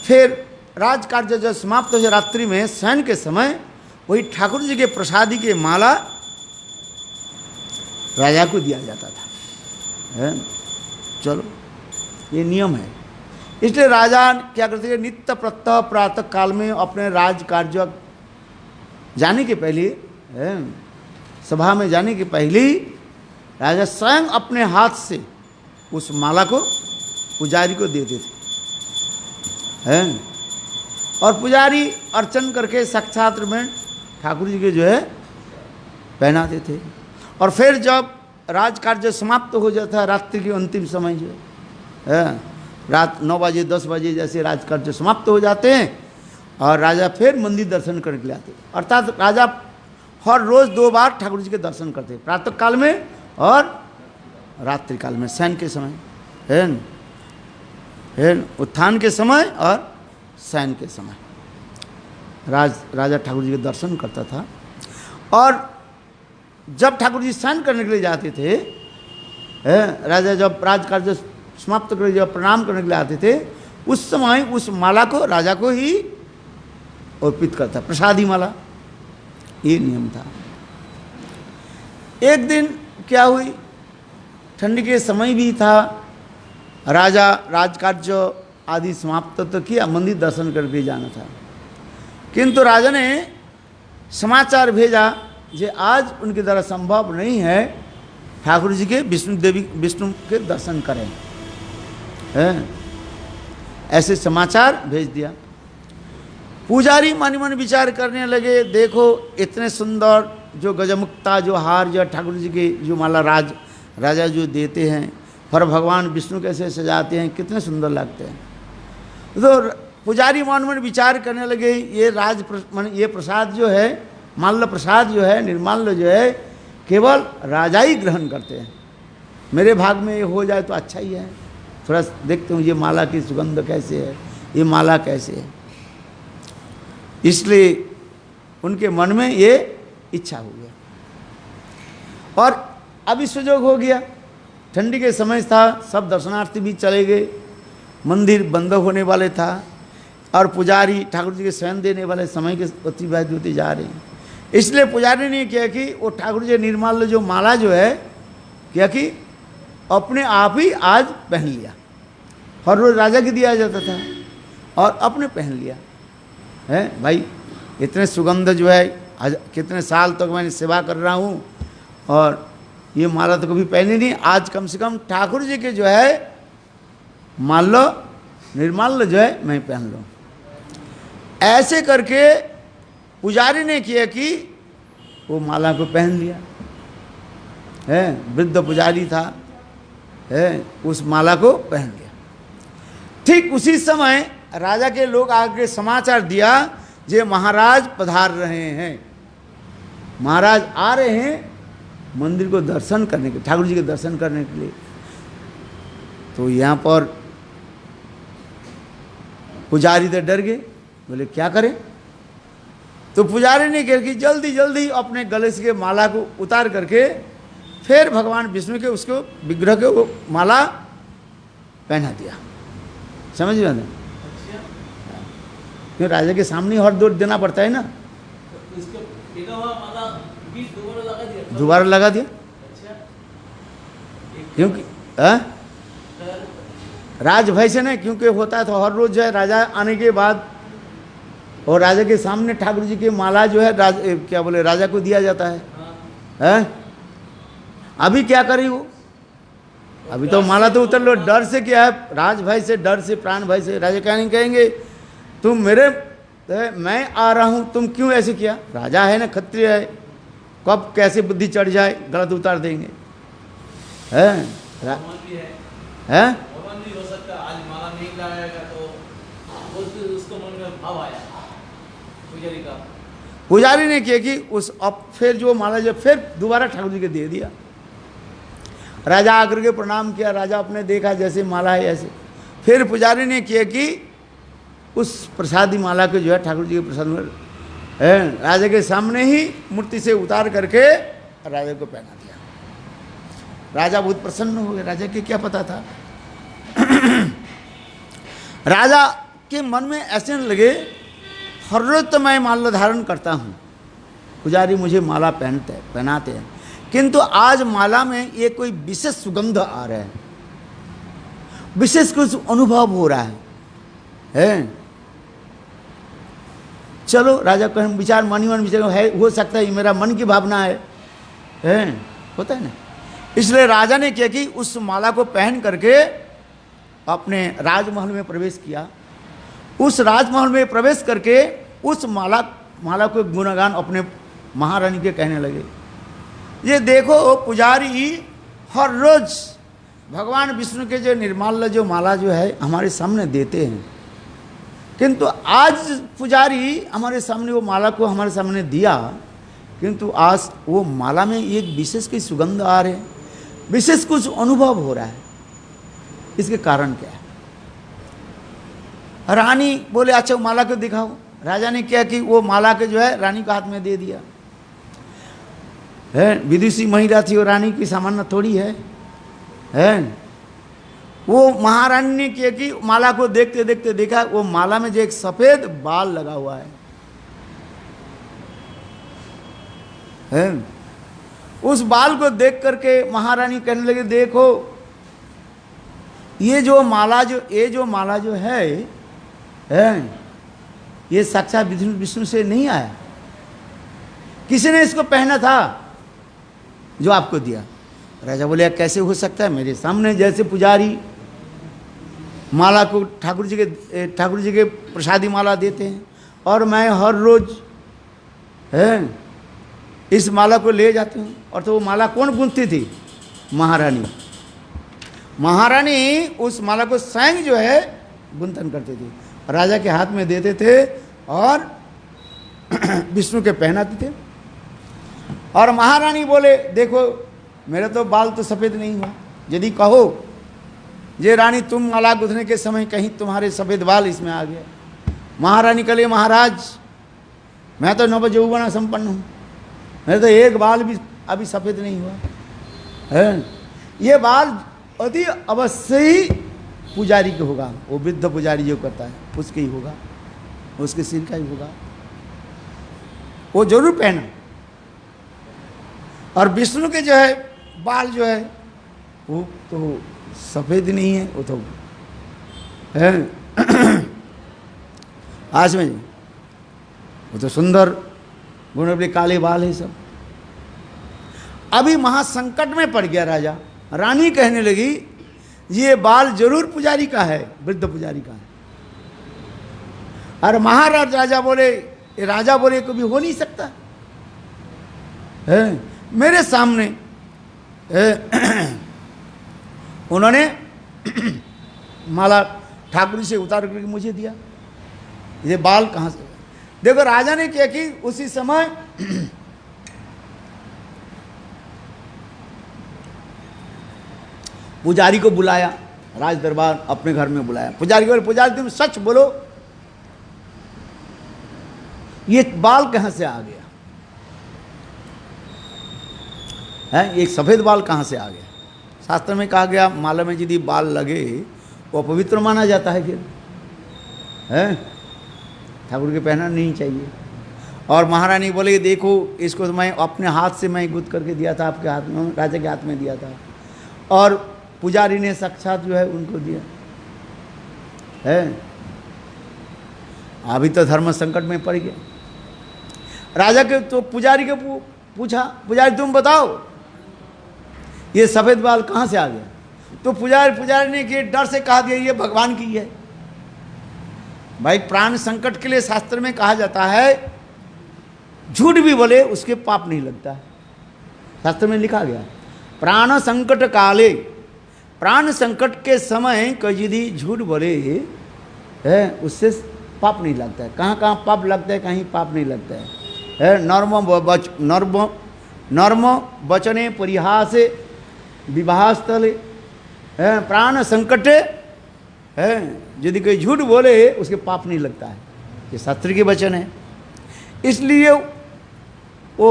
फिर राज कार्य जब समाप्त हो जाए रात्रि में शयन के समय वही ठाकुर जी के प्रसादी के माला राजा को दिया जाता था, है? चलो ये नियम है। इसलिए राजा क्या करते थे, नित्य प्रत्यह प्रातः काल में अपने राज कार्य जाने के पहले, सभा में जाने के पहले ही राजा स्वयं अपने हाथ से उस माला को पुजारी को देते थे, हैं? और पुजारी अर्चन करके साक्षात में ठाकुर जी के जो है पहनाते थे। और फिर जब राज कार्य समाप्त हो जाता है, रात्रि के अंतिम समय जो है, रात 9 बजे 10 बजे जैसे राज कार्य समाप्त हो जाते हैं, और राजा फिर मंदिर दर्शन करने के लिए आते। अर्थात राजा हर रोज़ 2 बार ठाकुर जी के दर्शन करते, प्रातः काल में और रात्रि काल में, शयन के समय, है उत्थान के समय और शयन के समय राजा ठाकुर जी के दर्शन करता था। और जब ठाकुर जी शयन करने के लिए जाते थे, राजा जब राज कार्य समाप्त कर जब प्रणाम करने के लिए आते थे, उस समय उस माला को राजा को ही अर्पित करता, प्रसादी माला, ये नियम था। एक दिन क्या हुई, ठंडी के समय भी था, राजा राजकार्य आदि समाप्त तो किया, मंदिर दर्शन करके जाना था, किंतु राजा ने समाचार भेजा जे आज उनके द्वारा संभव नहीं है ठाकुर जी के विष्णु के दर्शन करें, है? ऐसे समाचार भेज दिया। पुजारी मन मन विचार करने लगे, देखो इतने सुंदर जो गजमुक्ता जो हार जो ठाकुर जी के जो माला राजा जो देते हैं, पर भगवान विष्णु कैसे सजाते हैं, कितने सुंदर लगते हैं। तो पुजारी मन मन विचार करने लगे, ये प्रसाद जो है, माल्य प्रसाद जो है, निर्माल्य जो है, केवल राजा ही ग्रहण करते हैं, मेरे भाग में ये हो जाए तो अच्छा ही है। थोड़ा देखते हूँ ये माला की सुगंध कैसे है, ये माला कैसे है, इसलिए उनके मन में ये इच्छा हो गया। और अभी सुयोग हो गया, ठंडी के समय था, सब दर्शनार्थी भी चले गए, मंदिर बंद होने वाले था, और पुजारी ठाकुर जी के शयन देने वाले समय के अतिबाहित होते जा रहे हैं। इसलिए पुजारी ने क्या कि वो ठाकुर जी निर्माल्य जो माला जो है, क्या कि अपने आप ही आज पहन लिया। हर रोज़ राजा की दिया जाता था और अपने पहन लिया, है भाई। इतने सुगंध जो है, कितने साल तक मैंने सेवा कर रहा हूँ और ये माला तो कभी पहनी नहीं, आज कम से कम ठाकुर जी के जो है माल्य निर्माल्य जो है मैं पहन लूँ। ऐसे करके पुजारी ने किया कि वो माला को पहन लिया, है वृद्ध पुजारी था, है उस माला को पहन लिया। ठीक उसी समय राजा के लोग आके समाचार दिया जे महाराज पधार रहे हैं, महाराज आ रहे हैं मंदिर को दर्शन करने के, ठाकुर जी के दर्शन करने के लिए। तो यहाँ पर पुजारी तो डर गए, बोले क्या करें। तो पुजारी ने कहा कि जल्दी जल्दी अपने गले से माला को उतार करके फिर भगवान विष्णु के उसको विग्रह के वो माला पहना दिया। समझ गए ना, क्यों राजा के सामने हर दौड़ देना पड़ता है ना, दोबारा लगा दिया। क्योंकि राज भय से नहीं, क्योंकि होता है तो हर रोज जो है राजा आने के बाद और राजा के सामने ठाकुर जी की माला जो है क्या बोले राजा को दिया जाता है, है? अभी क्या करी वो? अभी तो माला तो उतर लो। डर से क्या है? राज भाई से, डर से, प्राण भाई से। राजा क्या नहीं कहेंगे तुम मेरे, मैं आ रहा हूं, तुम क्यों ऐसे किया? राजा है ना, क्षत्रिय है, कब कैसे बुद्धि चढ़ जाए, गलत उतार देंगे। है भगवान भी है, हैं? भगवान भी हो सकता है। आज माला नहीं लाएगा तो उसको मन में भाव आया पुजारी का। पुजारी ने किया कि उस अब फिर जो माला जो फिर दोबारा ठाकुर जी के दे दिया। राजा आकर के प्रणाम किया। राजा अपने देखा जैसे माला है ऐसे। फिर पुजारी ने किया कि उस प्रसादी माला को जो है ठाकुर जी के प्रसाद में राजा के सामने ही मूर्ति से उतार करके राजा को पहना दिया। राजा बहुत प्रसन्न हो गए। राजा के क्या पता था राजा के मन में ऐसे लगे हर रोज तो मैं माला धारण करता हूँ, पुजारी मुझे माला पहनाते हैं, किंतु आज माला में ये कोई विशेष सुगंध आ रहा है, विशेष कुछ अनुभव हो रहा है? चलो राजा को हम विचार मन ही मन विचार है, हो सकता है ये मेरा मन की भावना है? होता है ना। इसलिए राजा ने किया कि उस माला को पहन करके अपने राजमहल में प्रवेश किया। उस राजमहल में प्रवेश करके उस माला को गुणगान अपने महारानी के कहने लगे। ये देखो पुजारी हर रोज भगवान विष्णु के जो निर्माल्य जो माला जो है हमारे सामने देते हैं, किंतु आज पुजारी हमारे सामने वो माला को हमारे सामने दिया, किंतु आज वो माला में एक विशेष की सुगंध आ रहे, विशेष कुछ अनुभव हो रहा है। इसके कारण क्या है? रानी बोले अच्छा माला को दिखाओ। राजा ने क्या कि वो माला के जो है रानी के हाथ में दे दिया। है विदुषी महिला थी, वो रानी की सामान्य थोड़ी है? वो महारानी ने किया कि माला को देखते देखते देखा वो माला में जो एक सफेद बाल लगा हुआ है। उस बाल को देख करके महारानी कहने लगे देखो ये जो माला जो है ये साक्षात विष्णु से नहीं आया, किसी ने इसको पहना था जो आपको दिया। राजा बोले कैसे हो सकता है? मेरे सामने जैसे पुजारी माला को ठाकुर जी के प्रसादी माला देते हैं और मैं हर रोज इस माला को ले जाती हूँ। और तो वो माला कौन गूंथती थी? महारानी। महारानी उस माला को स्वयं जो है गुंथन करती थी, राजा के हाथ में देते थे और विष्णु के पहनाते थे। और महारानी बोले देखो मेरा तो बाल तो सफ़ेद नहीं हुआ, यदि कहो ये रानी तुम माला गुंथने के समय कहीं तुम्हारे सफ़ेद बाल इसमें आ गया। महारानी कहे महाराज मैं तो नवयौवना संपन्न हूँ, मेरा तो एक बाल भी अभी सफ़ेद नहीं हुआ है। ये बाल अति अवश्य ही पुजारी के होगा, वो वृद्ध पुजारी जो करता है उसके ही होगा, उसके सिर का ही होगा, वो जरूर पहना। और विष्णु के जो है बाल जो है वो तो सफ़ेद नहीं है, वो तो है आज में वो तो सुंदर गुण काले बाल है सब। अभी महासंकट में पड़ गया राजा। रानी कहने लगी ये बाल जरूर पुजारी का है, वृद्ध पुजारी का है। और महाराज राजा बोले कभी हो नहीं सकता है मेरे सामने उन्होंने माला ठाकुर जी से उतार करके मुझे दिया, ये बाल कहाँ से? देखो राजा ने क्या कि उसी समय पुजारी को बुलाया, राज दरबार अपने घर में बुलाया। पुजारी को बोले पुजारी तुम सच बोलो ये बाल कहाँ से आ गया है? एक सफ़ेद बाल कहाँ से आ गया? शास्त्र में कहा गया माला में यदि बाल लगे वो पवित्र माना जाता है, फिर है ठाकुर के पहनना नहीं चाहिए। और महारानी बोले देखो इसको तो मैं अपने हाथ से मैं गुथ करके दिया था, आपके हाथ में, राजा के हाथ में दिया था, और पुजारी ने साक्षात जो है उनको दिया है। अभी तो धर्म संकट में पड़ गया। राजा के तो पुजारी के पूछा, पुजारी तुम बताओ ये सफ़ेद बाल कहाँ से आ गया? तो पुजारी ने के डर से कहा दिया ये भगवान की है। भाई प्राण संकट के लिए शास्त्र में कहा जाता है झूठ भी बोले उसके पाप नहीं लगता है। शास्त्र में लिखा गया प्राण संकट काले, प्राण संकट के समय कोई यदि झूठ बोले है उससे पाप नहीं लगता है। कहाँ कहाँ पाप लगता है, कहीं पाप नहीं लगता है। नर्म वचने परिहासे विवाह स्थले प्राण संकट है, यदि कोई झूठ बोले उसके पाप नहीं लगता है। ये शास्त्र के वचन है। इसलिए वो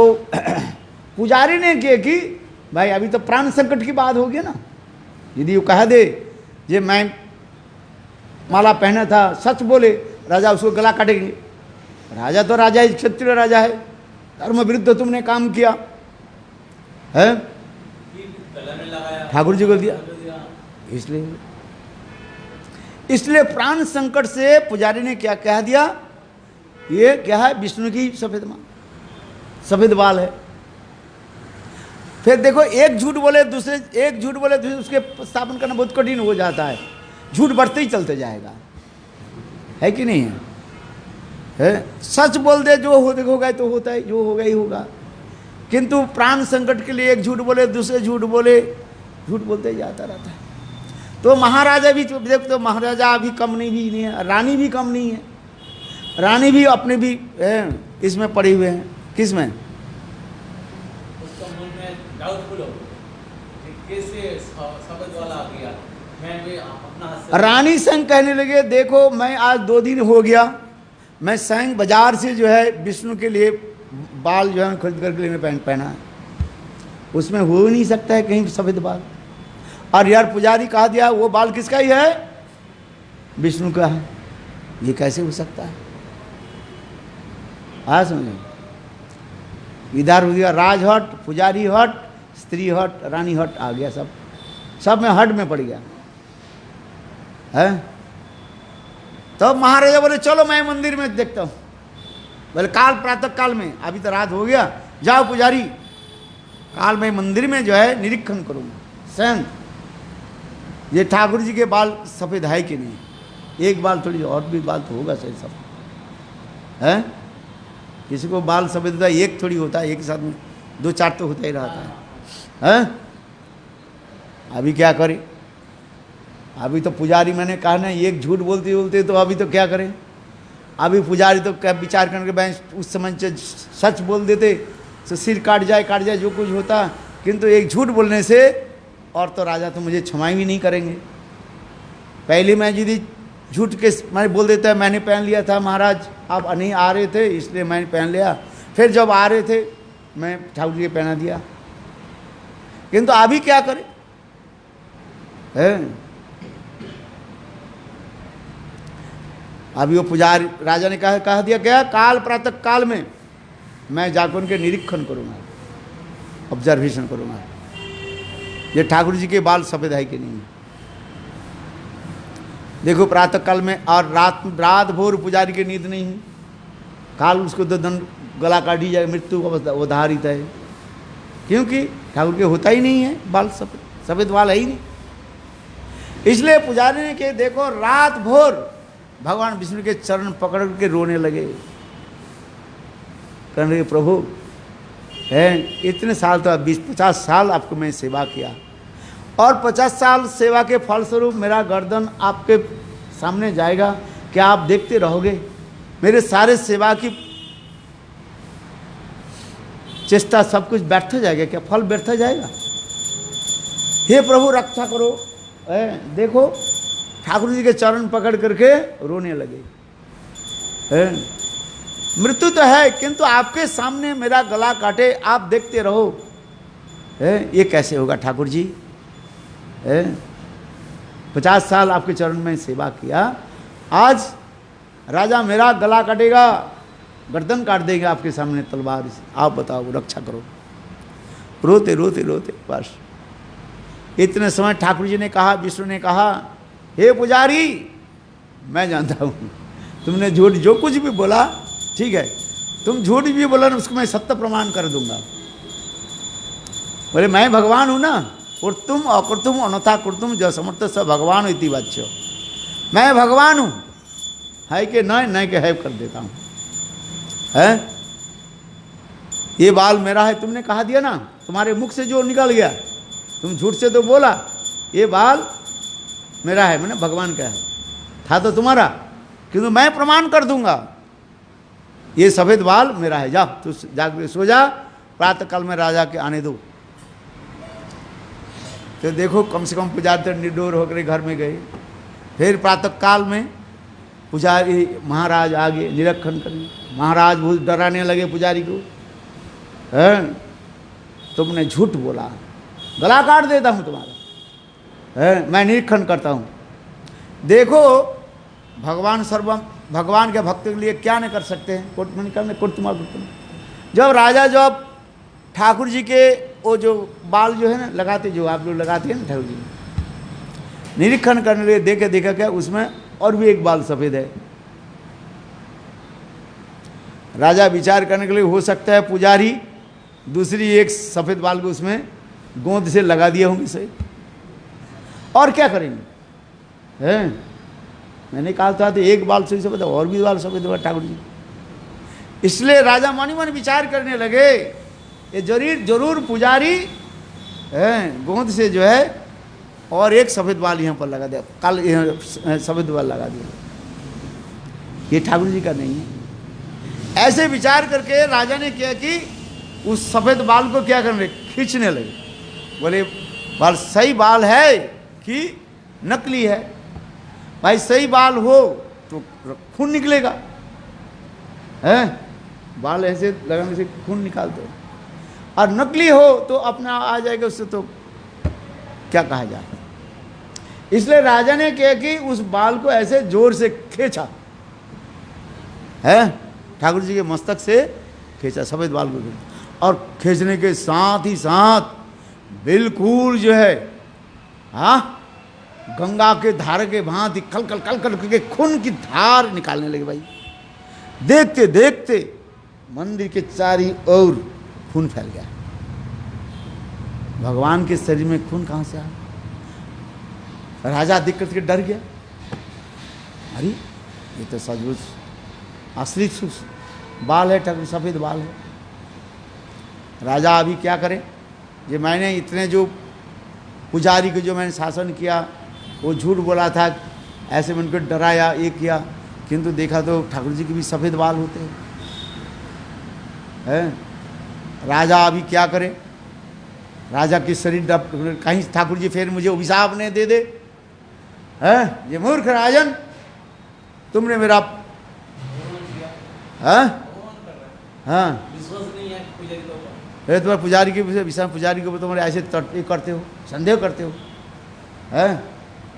पुजारी ने किया कि भाई अभी तो प्राण संकट की बात हो गई ना, यदि वो कह दे ये मैं माला पहना था सच बोले, राजा उसको गला काटेंगे। राजा तो राजा है, क्षत्रिय राजा है, धर्म विरुद्ध तुमने काम किया है, ठाकुर जी को दिया। इसलिए प्राण संकट से पुजारी ने क्या कह दिया, ये क्या है विष्णु की सफेद बाल है। फिर देखो एक झूठ बोले दूसरे उसके स्थापन करना बहुत कठिन हो जाता है। झूठ बढ़ते ही चलते जाएगा, है कि नहीं है? सच बोल दे जो होगा तो होता है, जो होगा ही होगा। किंतु प्राण संकट के लिए एक झूठ बोले दूसरे झूठ बोलते ही जाता रहता है। तो महाराजा भी देख, तो महाराजा अभी कम नहीं है, रानी भी कम नहीं है। रानी भी अपने भी इसमें पड़े हुए हैं। किस में? उसका मन में डाउटफुल हो कि कैसे शब्द वाला आ गया। मैं भी अपना हाथ से रानी संग कहने लगे देखो मैं आज 2 दिन हो गया, मैं संग बाजार से जो है विष्णु के लिए बाल जो है खरीद करके लिए पहना है, उसमें हो नहीं सकता है कहीं सफेद बाल। और यार पुजारी कहा दिया वो बाल किसका ही है? विष्णु का है। ये कैसे हो सकता है? हाँ समझे, इधर उधर राज हट, पुजारी हट, स्त्री हट, रानी हट आ गया, सब में हट में पड़ गया है। तब महाराजा बोले चलो मैं मंदिर में देखता हूँ। बोले काल प्रातः काल में, अभी तो रात हो गया, जाओ पुजारी, काल मैं मंदिर में जो है निरीक्षण करूँगा स्वयं ये ठाकुर जी के बाल सफ़ेद है कि नहीं। एक बाल थोड़ी, और भी बाल तो होगा सही सब है। किसी को बाल सफ़ेद होता है, एक थोड़ी होता है, एक ही साथ में 2-4 तो होता ही रहता है। अभी क्या करें? अभी तो पुजारी मैंने कहा ना एक झूठ बोलते तो अभी तो क्या करें? अभी पुजारी तो क्या विचार करके बैंक उस समय सच बोल देते तो सिर काट जाए जो कुछ होता। किंतु एक झूठ बोलने से और तो राजा तो मुझे क्षमा भी नहीं करेंगे। पहले मैं यदि झूठ के मैं बोल देता है मैंने पहन लिया था महाराज, आप नहीं आ रहे थे इसलिए मैंने पहन लिया, फिर जब आ रहे थे मैं ठाकुर जी को पहना दिया। किंतु अभी क्या करें? अभी वो पुजारी राजा ने कहा दिया क्या, काल प्रातः काल में मैं जाकर उनके निरीक्षण करूँगा, ऑब्जर्वेशन करूँगा ये ठाकुर जी के बाल सफ़ेद है कि नहीं। देखो प्रातः काल में और रात भोर पुजारी की नींद नहीं, काल उसको तो दंड गला काटी जाए, मृत्यु का उदाहरित है, क्योंकि ठाकुर के होता ही नहीं है बाल सफ़ेद बाल है ही नहीं। इसलिए पुजारी ने कहा देखो रात भोर भगवान विष्णु के चरण पकड़ के रोने लगे, कहने लगे प्रभु इतने साल तो 20-50 साल आपको मैं सेवा किया और 50 साल सेवा के फलस्वरूप मेरा गर्दन आपके सामने जाएगा, क्या आप देखते रहोगे? मेरे सारे सेवा की चेष्टा सब कुछ व्यर्थ हो जाएगा क्या? फल व्यर्थ हो जाएगा? हे प्रभु रक्षा करो। देखो ठाकुर जी के चरण पकड़ करके रोने लगे। मृत्यु तो है किंतु आपके सामने मेरा गला काटे, आप देखते रहो, ये कैसे होगा ठाकुर जी? 50 साल आपके चरण में सेवा किया, आज राजा मेरा गला काटेगा, गर्दन काट देगा आपके सामने तलवार से, आप बताओ रक्षा करो। रोते रोते रोते बस इतने समय ठाकुर जी ने कहा, विष्णु ने कहा हे पुजारी मैं जानता हूँ तुमने झूठ जो कुछ भी बोला ठीक है, तुम झूठ भी बोला ना उसको मैं सत्य प्रमाण कर दूंगा, बोले मैं भगवान हूँ ना, कुर्तुम अकुर्तुम अनथा कुर्तुम जो समर्थ स भगवान इति वाच्य, मैं भगवान हूँ, है कि नहीं कि है कर देता हूँ। है ये बाल मेरा है, तुमने कहा दिया ना, तुम्हारे मुख से जो निकल गया, तुम झूठ से तो बोला ये बाल मेरा है, मैंने भगवान का है, था तो तुम्हारा, किंतु मैं प्रमाण कर दूंगा ये सफेद बाल मेरा है। जा तू जाकर सो जा, प्रातः काल में राजा के आने दो। तो देखो कम से कम पुजारी तो निर्डोर होकर घर में गए। फिर प्रातः काल में पुजारी महाराज आगे निरीक्षण करें। महाराज बहुत डराने लगे पुजारी को, है तुमने झूठ बोला, गला काट देता हूँ तुम्हारा, है मैं निरीक्षण करता हूँ। देखो भगवान सर्वम, भगवान के भक्त के लिए क्या नहीं कर सकते हैं, कोट में निकलने कुर्तुमा कुर्तुम। जब राजा जब ठाकुर जी के वो जो बाल जो है ना लगाते, जो आप लोग लगाते हैं ना ठाकुर जी, निरीक्षण करने लिए देखे देखा क्या उसमें और भी एक बाल सफ़ेद है। राजा विचार करने के लिए हो सकता है पुजारी दूसरी एक सफ़ेद बाल को उसमें गोंद से लगा दिए होंगे से, और क्या करेंगे, हैं मैंने कहा था तो एक बाल से सफ़ेद और भी बाल सफ़ेद हुआ ठाकुर जी। इसलिए राजा मनी मन विचार करने लगे ये जरूर पुजारी गोंद से जो है और एक सफ़ेद बाल यहाँ पर लगा दिया, काल सफ़ेद बाल लगा दिया, ये ठाकुर जी का नहीं है। ऐसे विचार करके राजा ने किया कि उस सफ़ेद बाल को क्या करने, खींचने लगे। बोले बाल सही बाल है कि नकली है? भाई सही बाल हो तो खून निकलेगा, है बाल ऐसे लगाने से खून निकालते हो, और नकली हो तो अपना आ जाएगा, उससे तो क्या कहा जाए। इसलिए राजा ने किया कि उस बाल को ऐसे जोर से खींचा, है ठाकुर जी के मस्तक से खींचा, सफ़ेद बाल को खींचा, और खींचने के साथ ही साथ बिल्कुल जो है हाँ गंगा के धार के भांति कल कल कल कल के खून की धार निकालने लगे। भाई देखते देखते मंदिर के चारी ओर खून फैल गया। भगवान के शरीर में खून कहाँ से आया? राजा देख करके डर गया, अरे ये तो सचमुच असली बाल है, ठाकुर सफ़ेद बाल है। राजा अभी क्या करे, ये मैंने इतने जो पुजारी को जो मैंने शासन किया, वो झूठ बोला था, ऐसे मैंने उनको डराया ये किया, किंतु देखा तो ठाकुर जी के भी सफ़ेद बाल होते हैं। राजा अभी क्या करे, राजा की शरीर कहीं ठाकुर जी फिर मुझे अभिशाप नहीं दे दे, है ये मूर्ख राजन, तुमने मेरा हाँ विश्वास नहीं है पुजारी को, अरे तुम्हारे पुजारी के विषय पुजारी के ऊपर तुम्हारे ऐसे करते हो, संदेह करते हो, हैं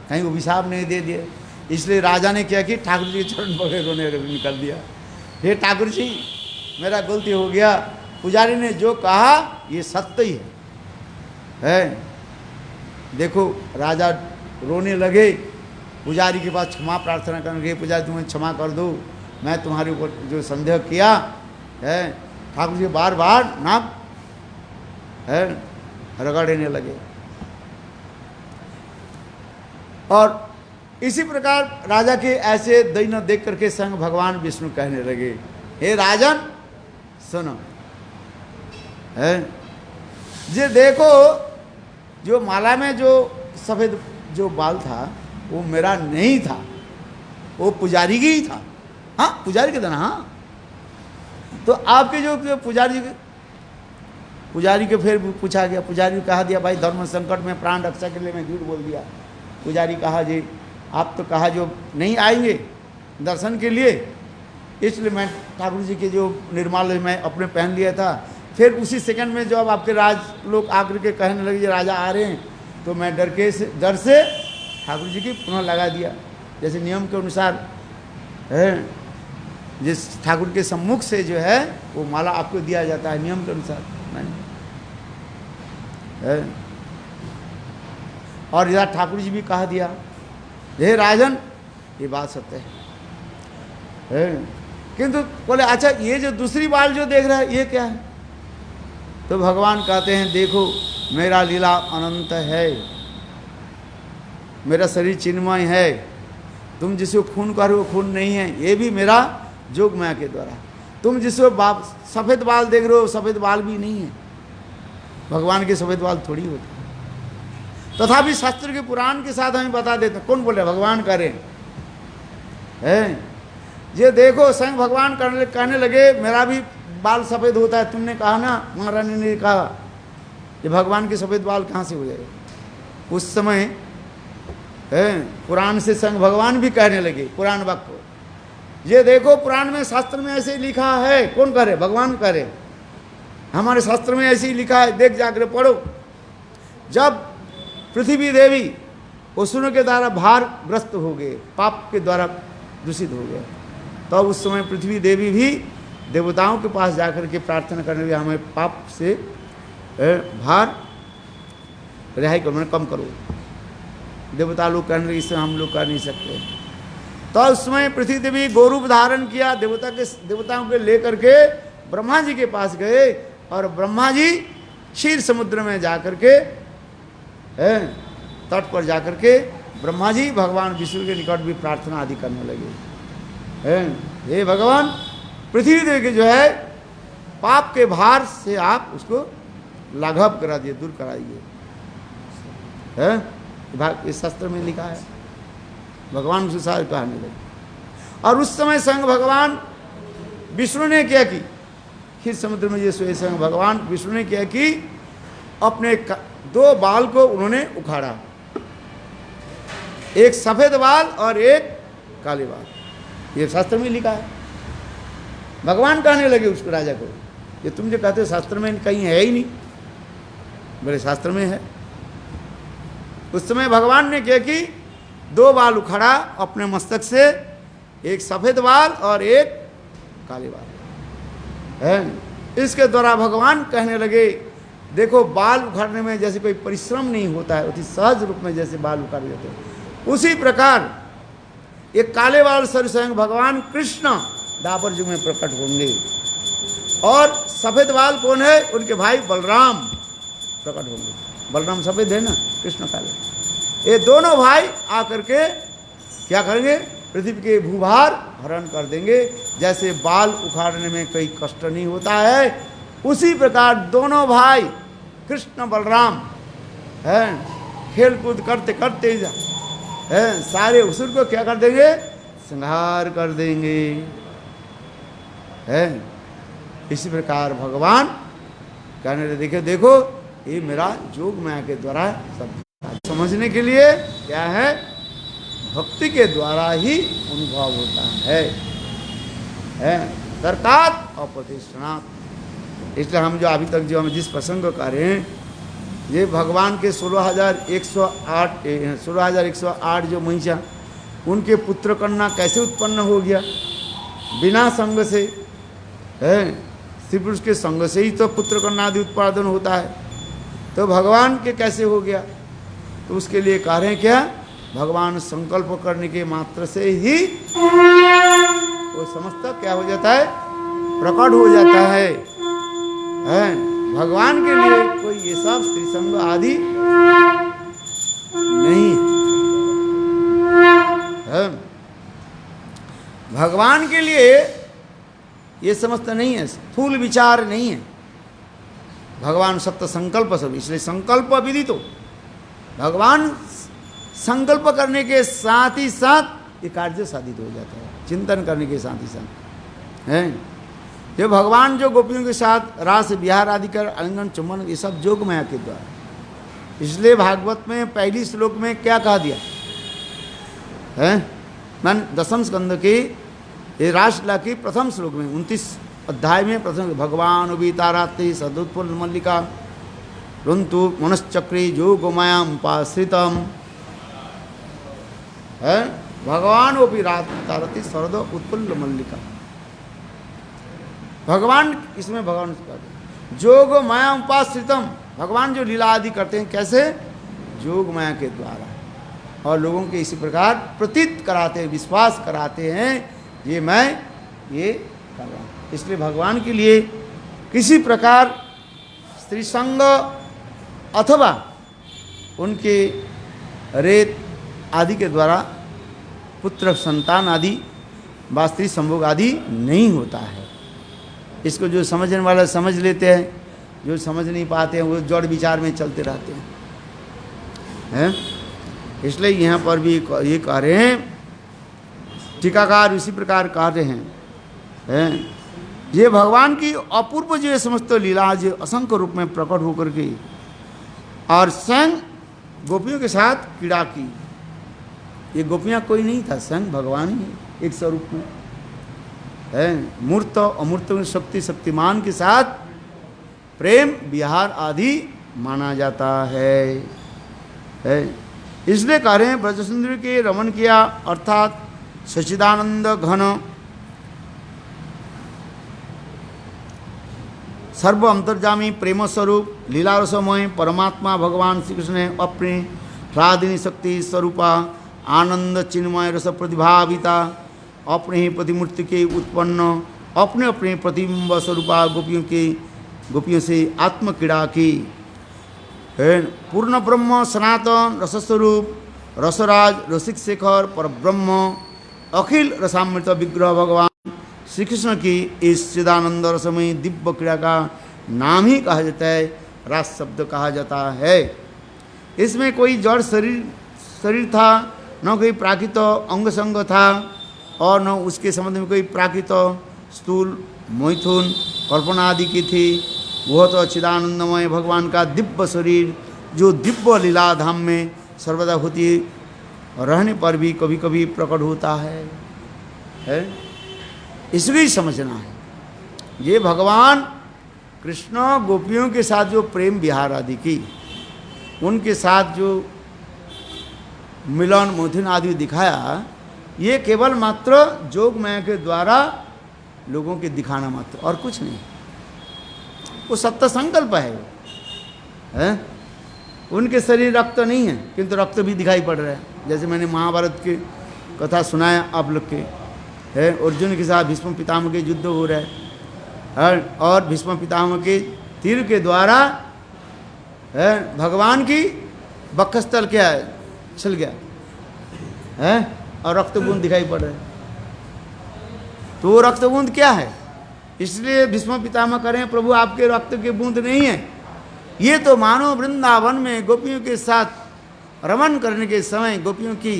कहीं अभिशाप नहीं दे दिए। इसलिए राजा ने क्या कि ठाकुर जी के चरण पकड़े रोने निकल दिया, हे ठाकुर जी मेरा गलती हो गया, पुजारी ने जो कहा ये सत्य ही है। देखो राजा रोने लगे, पुजारी के पास क्षमा प्रार्थना करने लगे, पुजारी तुम्हें क्षमा कर दो, मैं तुम्हारे ऊपर जो संदेह किया है। ठाकुर जी बार बार नाक है रगड़ने लगे। और इसी प्रकार राजा के ऐसे दैन्य देख करके संग भगवान विष्णु कहने लगे, हे राजन सुनो, है ये देखो जो माला में जो सफ़ेद जो बाल था वो मेरा नहीं था, वो पुजारी की ही था। हाँ पुजारी के था ना, हाँ तो आपके जो पुजारी के फिर पूछा गया, पुजारी कहा दिया भाई धर्म संकट में प्राण रक्षा के लिए मैं झूठ बोल दिया। पुजारी कहा जी आप तो कहा जो नहीं आएंगे दर्शन के लिए, इसलिए मैं ठाकुर जी के जो निर्माल्य मैं अपने पहन लिया था। फिर उसी सेकंड में जब आपके राज लोग आकर के कहने लगे ये राजा आ रहे हैं, तो मैं डर से ठाकुर जी की पुनः लगा दिया, जैसे नियम के अनुसार है, जिस ठाकुर के सम्मुख से जो है वो माला आपको दिया जाता है नियम के अनुसार मैंने है। और इधर ठाकुर जी भी कहा दिया, हे राजन ये बात सत्य है। किंतु बोले अच्छा ये जो दूसरी बाल जो देख रहा है ये क्या तो भगवान कहते हैं देखो मेरा लीला अनंत है, मेरा शरीर चिन्मय है, तुम जिसको खून कह रहे हो खून नहीं है, ये भी मेरा जोग माया के द्वारा। तुम जिसको सफ़ेद बाल देख रहे हो सफ़ेद बाल भी नहीं है, भगवान के सफ़ेद बाल थोड़ी होते हैं। तथापि शास्त्र के पुराण के साथ हमें बता देते हैं, कौन बोल रहे भगवान करें है। ये देखो स्वयं भगवान कहने लगे मेरा भी बाल सफ़ेद होता है। तुमने कहा ना, महारानी ने कहा ये भगवान के सफ़ेद बाल कहाँ से हो जाए। उस समय पुराण से स्वयं भगवान भी कहने लगे, पुराण वाक्य ये देखो पुराण में शास्त्र में ऐसे लिखा है। कौन करे? भगवान करे। हमारे शास्त्र में ऐसे ही लिखा है, देख जाकर पढ़ो। जब पृथ्वी देवी असुरों के द्वारा भारग्रस्त हो गए, पाप के द्वारा दूषित हो गए, तब तो उस समय पृथ्वी देवी भी देवताओं के पास जाकर के प्रार्थना करने लगे हमें पाप से भार रिहाई करो, कम करो। देवता लोग कहने लगे इससे हम लोग कर नहीं सकते। तो उस समय पृथ्वी देवी गोरूप धारण किया, देवताओं के लेकर के ब्रह्मा जी के पास गए और ब्रह्मा जी क्षीर समुद्र में जाकर के तट पर जाकर के ब्रह्मा जी भगवान विष्णु के निकट भी प्रार्थना आदि करने लगे। हे भगवान पृथ्वी देवी के जो है पाप के भार से आप उसको लाघव करा दिए, दूर कराइए। इस शास्त्र में लिखा है, भगवान उसके साथ कहने लगे। और उस समय संग भगवान विष्णु ने क्या की, खीर समुद्र में ये सोए संग भगवान विष्णु ने क्या की, अपने दो बाल को उन्होंने उखाड़ा, एक सफेद बाल और एक काले बाल। ये शास्त्र में लिखा है। भगवान कहने लगे उसको, राजा को, ये तुम जो कहते हो शास्त्र में कहीं है ही नहीं, बोले शास्त्र में है। उस समय भगवान ने क्या की, दो बाल उखाड़ा अपने मस्तक से, एक सफेद बाल और एक काले बाल है। इसके द्वारा भगवान कहने लगे देखो बाल उखाड़ने में जैसे कोई परिश्रम नहीं होता है, उसी सहज रूप में जैसे बाल उखाड़ लेते हैं, उसी प्रकार एक काले बाल सर स्वयं भगवान कृष्ण द्वापर युग में प्रकट होंगे। और सफेद बाल कौन है? उनके भाई बलराम प्रकट होंगे। बलराम सफेद है ना, कृष्ण काले। ये दोनों भाई आकर के क्या करेंगे, पृथ्वी के भूभार हरण कर देंगे। जैसे बाल उखाड़ने में कोई कष्ट नहीं होता है, उसी प्रकार दोनों भाई कृष्ण बलराम है खेल कूद करते करते है सारे असुर को क्या कर देंगे, संहार कर देंगे है। इसी प्रकार भगवान कहने लगे देखो देखो ये मेरा जोग माया के द्वारा सब समझने के लिए क्या है, भक्ति के द्वारा ही अनुभव होता है तर्कात और प्रतिष्ठानात। इसलिए हम जो अभी तक जो हम जिस प्रसंग को कर रहे हैं, ये भगवान के 16,108 जो महिषा, उनके पुत्र कन्या कैसे उत्पन्न हो गया, बिना संग से है। स्त्री पुरुष के संग से ही तो पुत्र कन्या आदि उत्पादन होता है, तो भगवान के कैसे हो गया। तो उसके लिए कह रहे हैं क्या, भगवान संकल्प करने के मात्र से ही वो समस्त क्या हो जाता है, प्रकट हो जाता है। भगवान के लिए कोई ये सब स्त्री संग आदि नहीं है। भगवान के लिए ये समस्त नहीं है, स्थूल विचार नहीं है। भगवान सत्य संकल्प सब, इसलिए संकल्प विदित हो। भगवान संकल्प करने के साथ ही साथ ये कार्य साधित हो जाता है, चिंतन करने के साथ ही साथ है। ये भगवान जो गोपियों के साथ रास विहार आदि कर आलिंगन चुम्बन, ये सब जोग माया के द्वारा। इसलिए भागवत में पहली श्लोक में क्या कहा दिया है, मन 10वें स्कंद की ये रासलीला की प्रथम श्लोक में 29 अध्याय में प्रथम, भगवान उबीतारात्रि सदुत्पुर मल्लिका रंतु मनश्चक्री जोग मायाम उपाश्रितम है। भगवान ओपी तारती सरद उत्पुल्ल मल्लिका। भगवान इसमें भगवान जोग माया उपाश्रितम, भगवान जो लीला आदि करते हैं कैसे, जोग माया के द्वारा, और लोगों के इसी प्रकार प्रतीत कराते हैं, विश्वास कराते हैं ये मैं ये कर रहा हूँ। इसलिए भगवान के लिए किसी प्रकार स्त्री संग अथवा उनके रेत आदि के द्वारा पुत्र संतान आदि व स्त्री संभोग आदि नहीं होता है। इसको जो समझने वाला समझ लेते हैं, जो समझ नहीं पाते हैं वो जड़ विचार में चलते रहते हैं। इसलिए यहाँ पर भी ये कह रहे हैं, टीकाकार इसी प्रकार कह रहे हैं, ये भगवान की अपूर्व जो समस्त लीला जो असंख्य रूप में प्रकट होकर के और स्वयं गोपियों के साथ क्रीड़ा की। ये गोपियाँ कोई नहीं था, स्वयं भगवान ही एक स्वरूप में है। मूर्त अमूर्त शक्ति शक्तिमान के साथ प्रेम विहार आदि माना जाता है। इसलिए कह रहे हैं ब्रजसुंदरी के रमन किया अर्थात सच्चिदानंद घन सर्व अंतर्जामी प्रेम स्वरूप लीला रसमय परमात्मा भगवान श्री कृष्ण ने अपने ह्लादिनी शक्ति स्वरूपा आनंद चिन्मय रस प्रतिभाविता अपने ही प्रतिमूर्ति के उत्पन्न अपने अपने प्रतिबिंब स्वरूपा गोपियों से आत्मक्रीड़ा की। पूर्ण ब्रह्म सनातन रसस्वरूप रसराज रसिक शेखर पर ब्रह्म अखिल रसामृत विग्रह भगवान श्री कृष्ण की इस चिदानंद रसमयी दिव्य क्रिया का नाम ही कहा जाता है, रास शब्द कहा जाता है। इसमें कोई जड़ शरीर था, न कोई प्राकृत अंग संग था और न उसके संबंध में कोई प्राकृत स्थूल मैथुन कल्पना आदि की थी। वह तो चिदानंदमय भगवान का दिव्य शरीर जो दिव्य लीला धाम में सर्वदा होती रहने पर भी कभी कभी प्रकट होता है? इसलिए समझना है ये भगवान कृष्ण गोपियों के साथ जो प्रेम विहार आदि की, उनके साथ जो मिलन मैथुन आदि दिखाया, ये केवल मात्र जोग माया के द्वारा लोगों के दिखाना मात्र और कुछ नहीं। वो सत्य संकल्प है? उनके शरीर रक्त नहीं है किंतु रक्त भी दिखाई पड़ रहा है। जैसे मैंने महाभारत की कथा सुनाया आप लोग के, है अर्जुन के साथ भीष्म पितामह के युद्ध हो रहा है और भीष्म पितामह के तीर के द्वारा भगवान की वक्षस्थल क्या है छिल गया है और रक्त बूंद दिखाई पड़ रहा है। तो वो रक्त बूंद क्या है? इसलिए भीष्म पितामह करें प्रभु आपके रक्त के बूंद नहीं है, ये तो मानो वृंदावन में गोपियों के साथ रमन करने के समय गोपियों की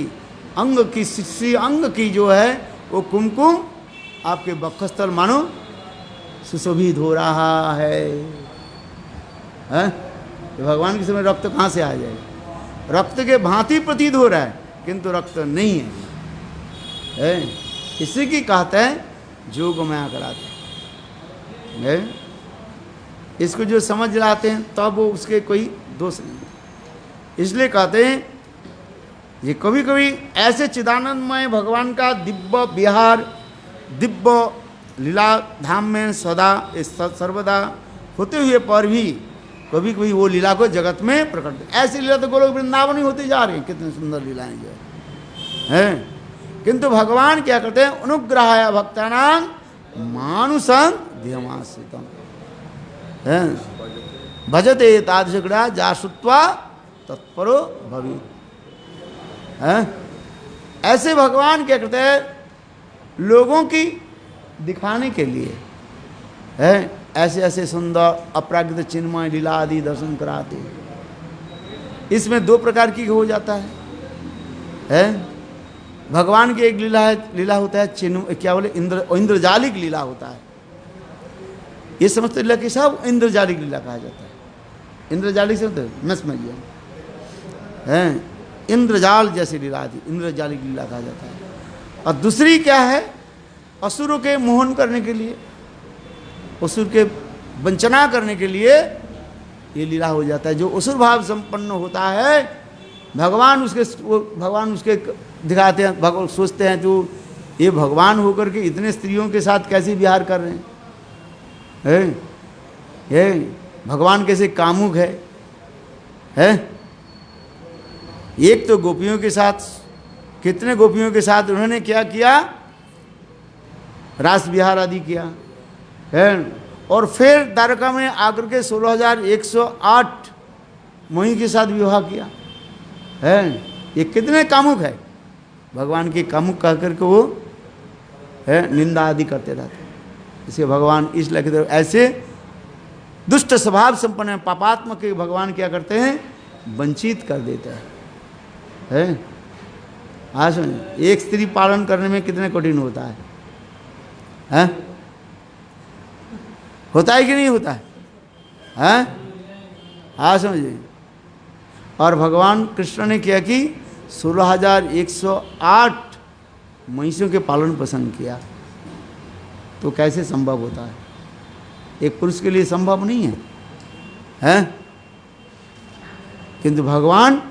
अंग की श्री अंग की जो है वो कुमकुम आपके वक्षस्थल मानो सुशोभित हो रहा है। तो भगवान के समय रक्त कहाँ से आ जाएगा? रक्त के भांति प्रतीत हो रहा है किंतु रक्त नहीं है। इसी की कहते हैं जोग माया कराते हैं। इसको जो समझ लाते हैं तब वो उसके कोई दोष नहीं। इसलिए कहते हैं ये कभी कभी ऐसे चिदानंदमय भगवान का दिव्य विहार दिव्य लीला धाम में सदा सर्वदा होते हुए पर भी कभी कभी वो लीला को जगत में प्रकट, ऐसी लीला तो गोलोक वृंदावन ही होते जा रहे हैं, कितनी सुंदर लीलाएं जो है। किंतु भगवान क्या करते हैं? अनुग्रहाय भक्तानां मानुषं ध्यमाश्रितम् भजते तादृशक्रीडा जाश्रुत्वा तत्परो भवेत्। ऐसे भगवान क्या करते हैं? लोगों की दिखाने के लिए ऐसे ऐसे सुंदर अपराकृत चिन्मय लीला आदि दर्शन कराते। इसमें दो प्रकार की हो जाता है। भगवान की एक लीला होता है चिन्ह क्या बोले इंद्रजालिक लीला होता है। ये समस्त लीला के सब इंद्रजालिक लीला कहा जाता है। इंद्रजालिक से मैं समझ गया इंद्रजाल जैसी लीला आदि इंद्रजालिक लीला कहा जाता है। और दूसरी क्या है? असुरों के मोहन करने के लिए, असुर के वंचना करने के लिए ये लीला हो जाता है। जो असुर भाव संपन्न होता है भगवान उसके दिखाते हैं। भगवान सोचते हैं जो ये भगवान होकर के इतने स्त्रियों के साथ कैसे विहार कर रहे हैं? ये भगवान कैसे कामुक है? एक तो गोपियों के साथ, कितने गोपियों के साथ उन्होंने क्या किया? रास विहार आदि किया है। और फिर द्वारका में आकर के 16,108 मोही के साथ विवाह किया है। ये कितने कामुक है, भगवान के कामुक कह करके वो है निंदा आदि करते रहते। इसके भगवान इसलिए कहते ऐसे दुष्ट स्वभाव संपन्न है, पापात्मक के भगवान क्या करते हैं, वंचित कर देते हैं। हाँ सुनिए, एक स्त्री पालन करने में कितने कठिन होता है, हैं? होता है कि नहीं होता है, हैं? हाँ समझिए। और भगवान कृष्ण ने क्या कि 16,108 महिषों के पालन पोषण किया, तो कैसे संभव होता है, एक पुरुष के लिए संभव नहीं है, हैं? किंतु भगवान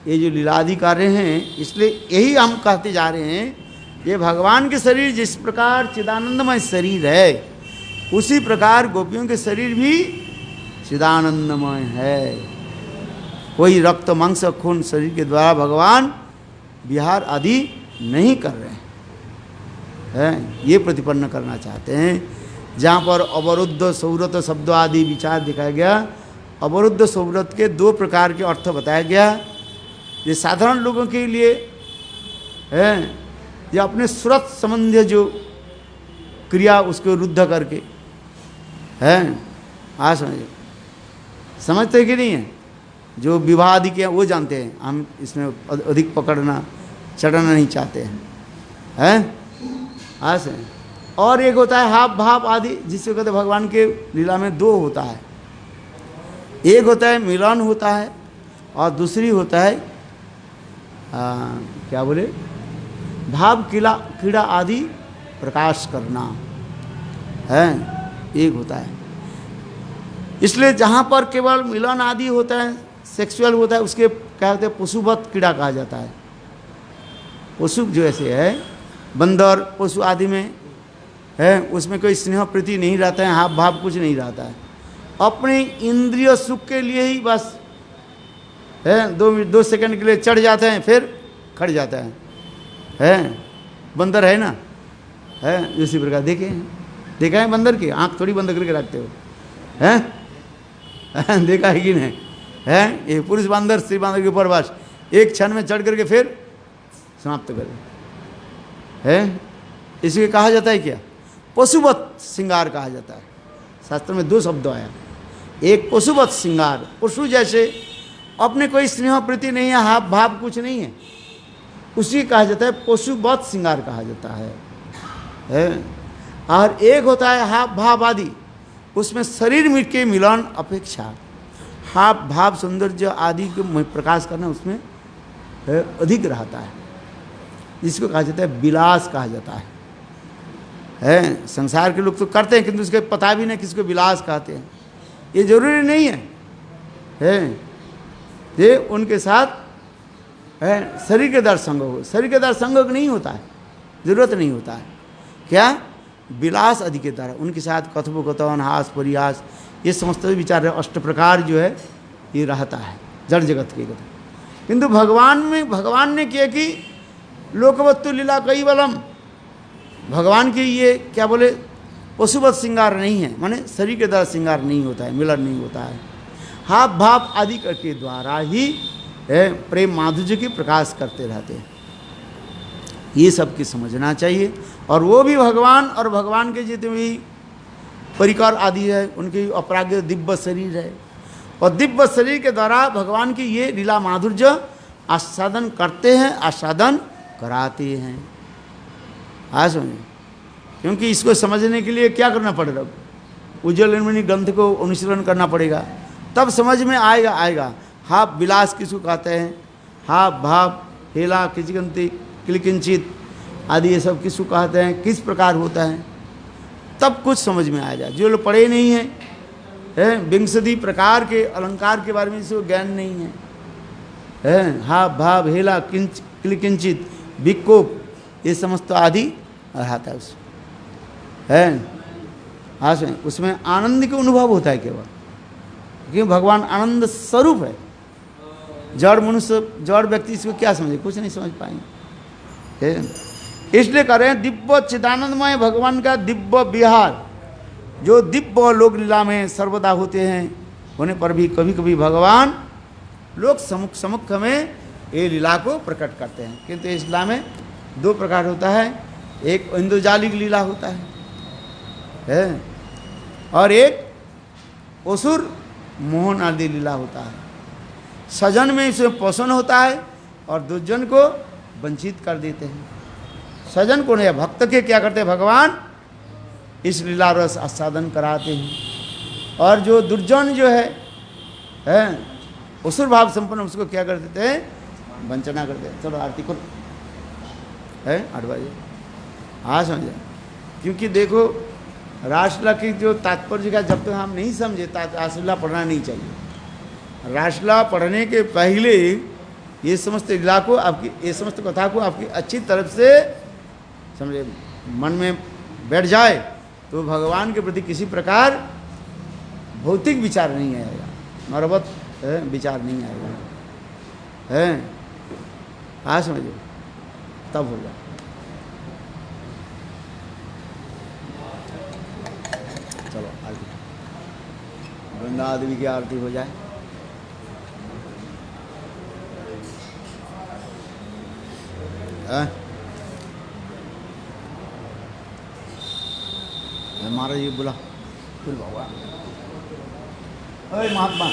ये जो लीलादि कार्य हैं, इसलिए यही हम कहते जा रहे हैं, ये भगवान के शरीर जिस प्रकार चिदानंदमय शरीर है, उसी प्रकार गोपियों के शरीर भी चिदानंदमय है। कोई रक्त मांस खून शरीर के द्वारा भगवान विहार आदि नहीं कर रहे हैं, ये प्रतिपन्न करना चाहते हैं। जहाँ पर अवरुद्ध सौव्रत शब्द आदि विचार दिखाया गया, अवरुद्ध सौव्रत के 2 प्रकार के अर्थ बताया गया। ये साधारण लोगों के लिए है, ये अपने सुरत संबंधी जो क्रिया उसको रुद्ध करके है। हाँ समझिए, समझते कि नहीं है, जो विवाह आदि के वो जानते हैं, हम इसमें अधिक पकड़ना चढ़ना नहीं चाहते हैं। हाँ से और एक होता है हाव भाव आदि, जिसको कहते हैं भगवान के लीला में 2 होता है, एक होता है मिलन होता है और दूसरी होता है क्या बोले, भाव क्रीड़ा आदि प्रकाश करना है, एक होता है। इसलिए जहाँ पर केवल मिलन आदि होता है, सेक्सुअल होता है, उसके क्या होते हैं, पशुवत क्रीड़ा कहा जाता है। पशु जो ऐसे है, बंदर पशु आदि में है, उसमें कोई स्नेह प्रीति नहीं रहता है, हाव भाव कुछ नहीं रहता है, अपने इंद्रिय सुख के लिए ही बस है, 2 सेकंड के लिए चढ़ जाते हैं, फिर खड़ जाता है। बंदर है ना, है उसी प्रकार देखा है बंदर की आंख थोड़ी बंद करके रखते हो, हैं? देखा है कि नहीं है? ये पुरुष बंदर स्त्री बंदर के ऊपर बस एक क्षण में चढ़ करके फिर समाप्त करे है। इसलिए कहा जाता है क्या, पशुवत श्रृंगार कहा जाता है। शास्त्र में 2 शब्द आया, एक पशुवत श्रृंगार, पशु जैसे अपने कोई स्नेह प्रीति नहीं है, हाव भाव कुछ नहीं है, उसी कहा जाता है पशुवत श्रृंगार कहा जाता है। और एक होता है हाव भाव आदि, उसमें शरीर मिट के मिलन अपेक्षा हाव भाव सौंदर्य आदि को प्रकाश करना उसमें अधिक रहता है, जिसको कहा जाता है विलास कहा जाता है। संसार के लोग तो करते हैं, किंतु उसके पता भी नहीं किसको विलास कहते हैं, ये जरूरी नहीं है। ये उनके साथ है शरीर के द्वारा संग हो, शरीर के द्वारा संग नहीं होता है, जरूरत नहीं होता है। क्या विलास आदि के द्वारा उनके साथ कथोपकथन, हास परिहास, ये समस्त विचार 8 प्रकार जो है ये रहता है जड़ जगत के कथा। किंतु भगवान ने किया कि लोकवत्तु लीला कैवलम, भगवान की ये क्या बोले पशुवत श्रृंगार नहीं है, माने शरीर के द्वारा श्रृंगार नहीं होता है, मिलन नहीं होता है, हाव भाव आदि के द्वारा ही प्रेम माधुर्य की प्रकाश करते रहते हैं। ये सब की समझना चाहिए। और वो भी भगवान और भगवान के जितने भी परिकर आदि है, उनके अपराग्य दिव्य शरीर है, और दिव्य शरीर के द्वारा भगवान की ये लीला माधुर्य आस्वादन करते हैं, आस्वादन कराते हैं। हाँ समझे, क्योंकि इसको समझने के लिए क्या करना पड़ेगा, उज्ज्वल निर्मणि ग्रंथ को अनुसरण करना पड़ेगा, तब समझ में आएगा। हाव विलास किसको कहते हैं, हाव भाव हेला किंचित किलकिंचित आदि ये सब किसको कहते हैं, किस प्रकार होता है, तब कुछ समझ में आएगा। जो लोग पढ़े नहीं हैं, विंशति प्रकार के अलंकार के बारे में इसको ज्ञान नहीं है, हाव भाव हेला किलकिंचित विकोप, ये समस्त आदि रहता है उसमें। हाँ सुन, उसमें आनंद का अनुभव होता है केवल, क्योंकि भगवान आनंद स्वरूप है। जड़ मनुष्य, जड़ व्यक्ति इसको क्या समझे, कुछ नहीं समझ पाएंगे। इसलिए कह रहे हैं दिव्य चिदानंदमय भगवान का दिव्य विहार, जो दिव्य लोक लीला में सर्वदा होते हैं, होने पर भी कभी कभी भगवान लोग समुख में ये लीला को प्रकट करते हैं। किंतु इस लीला में दो प्रकार होता है, एक इंद्रजालिक लीला होता है और एक असुर मोहन आदि लीला होता है। सजन में इसमें पोषण होता है और दुर्जन को वंचित कर देते हैं। सजन को नहीं, भक्त के क्या करते हैं, भगवान इस लीला रस आस्वादन कराते हैं। और जो दुर्जन जो है असुर भाव संपन्न, उसको क्या कर देते हैं, वंचना करते हैं। चलो आरती करो है 8 बजे, हाँ समझे। क्योंकि देखो रासलीला की जो तात्पर्य का जब तक हम नहीं समझे, रासलीला पढ़ना नहीं चाहिए। रासलीला पढ़ने के पहले ये समस्त लीला को, आपकी ये समस्त कथा को आपकी अच्छी तरफ से समझे, मन में बैठ जाए, तो भगवान के प्रति किसी प्रकार भौतिक विचार नहीं आएगा, मरबत विचार नहीं आएगा, है हाँ समझे, तब होगा। चलो आरती, वृंदा देवी की आरती हो जाए। महाराज ये बोला, बोल बाबा, अरे महात्मा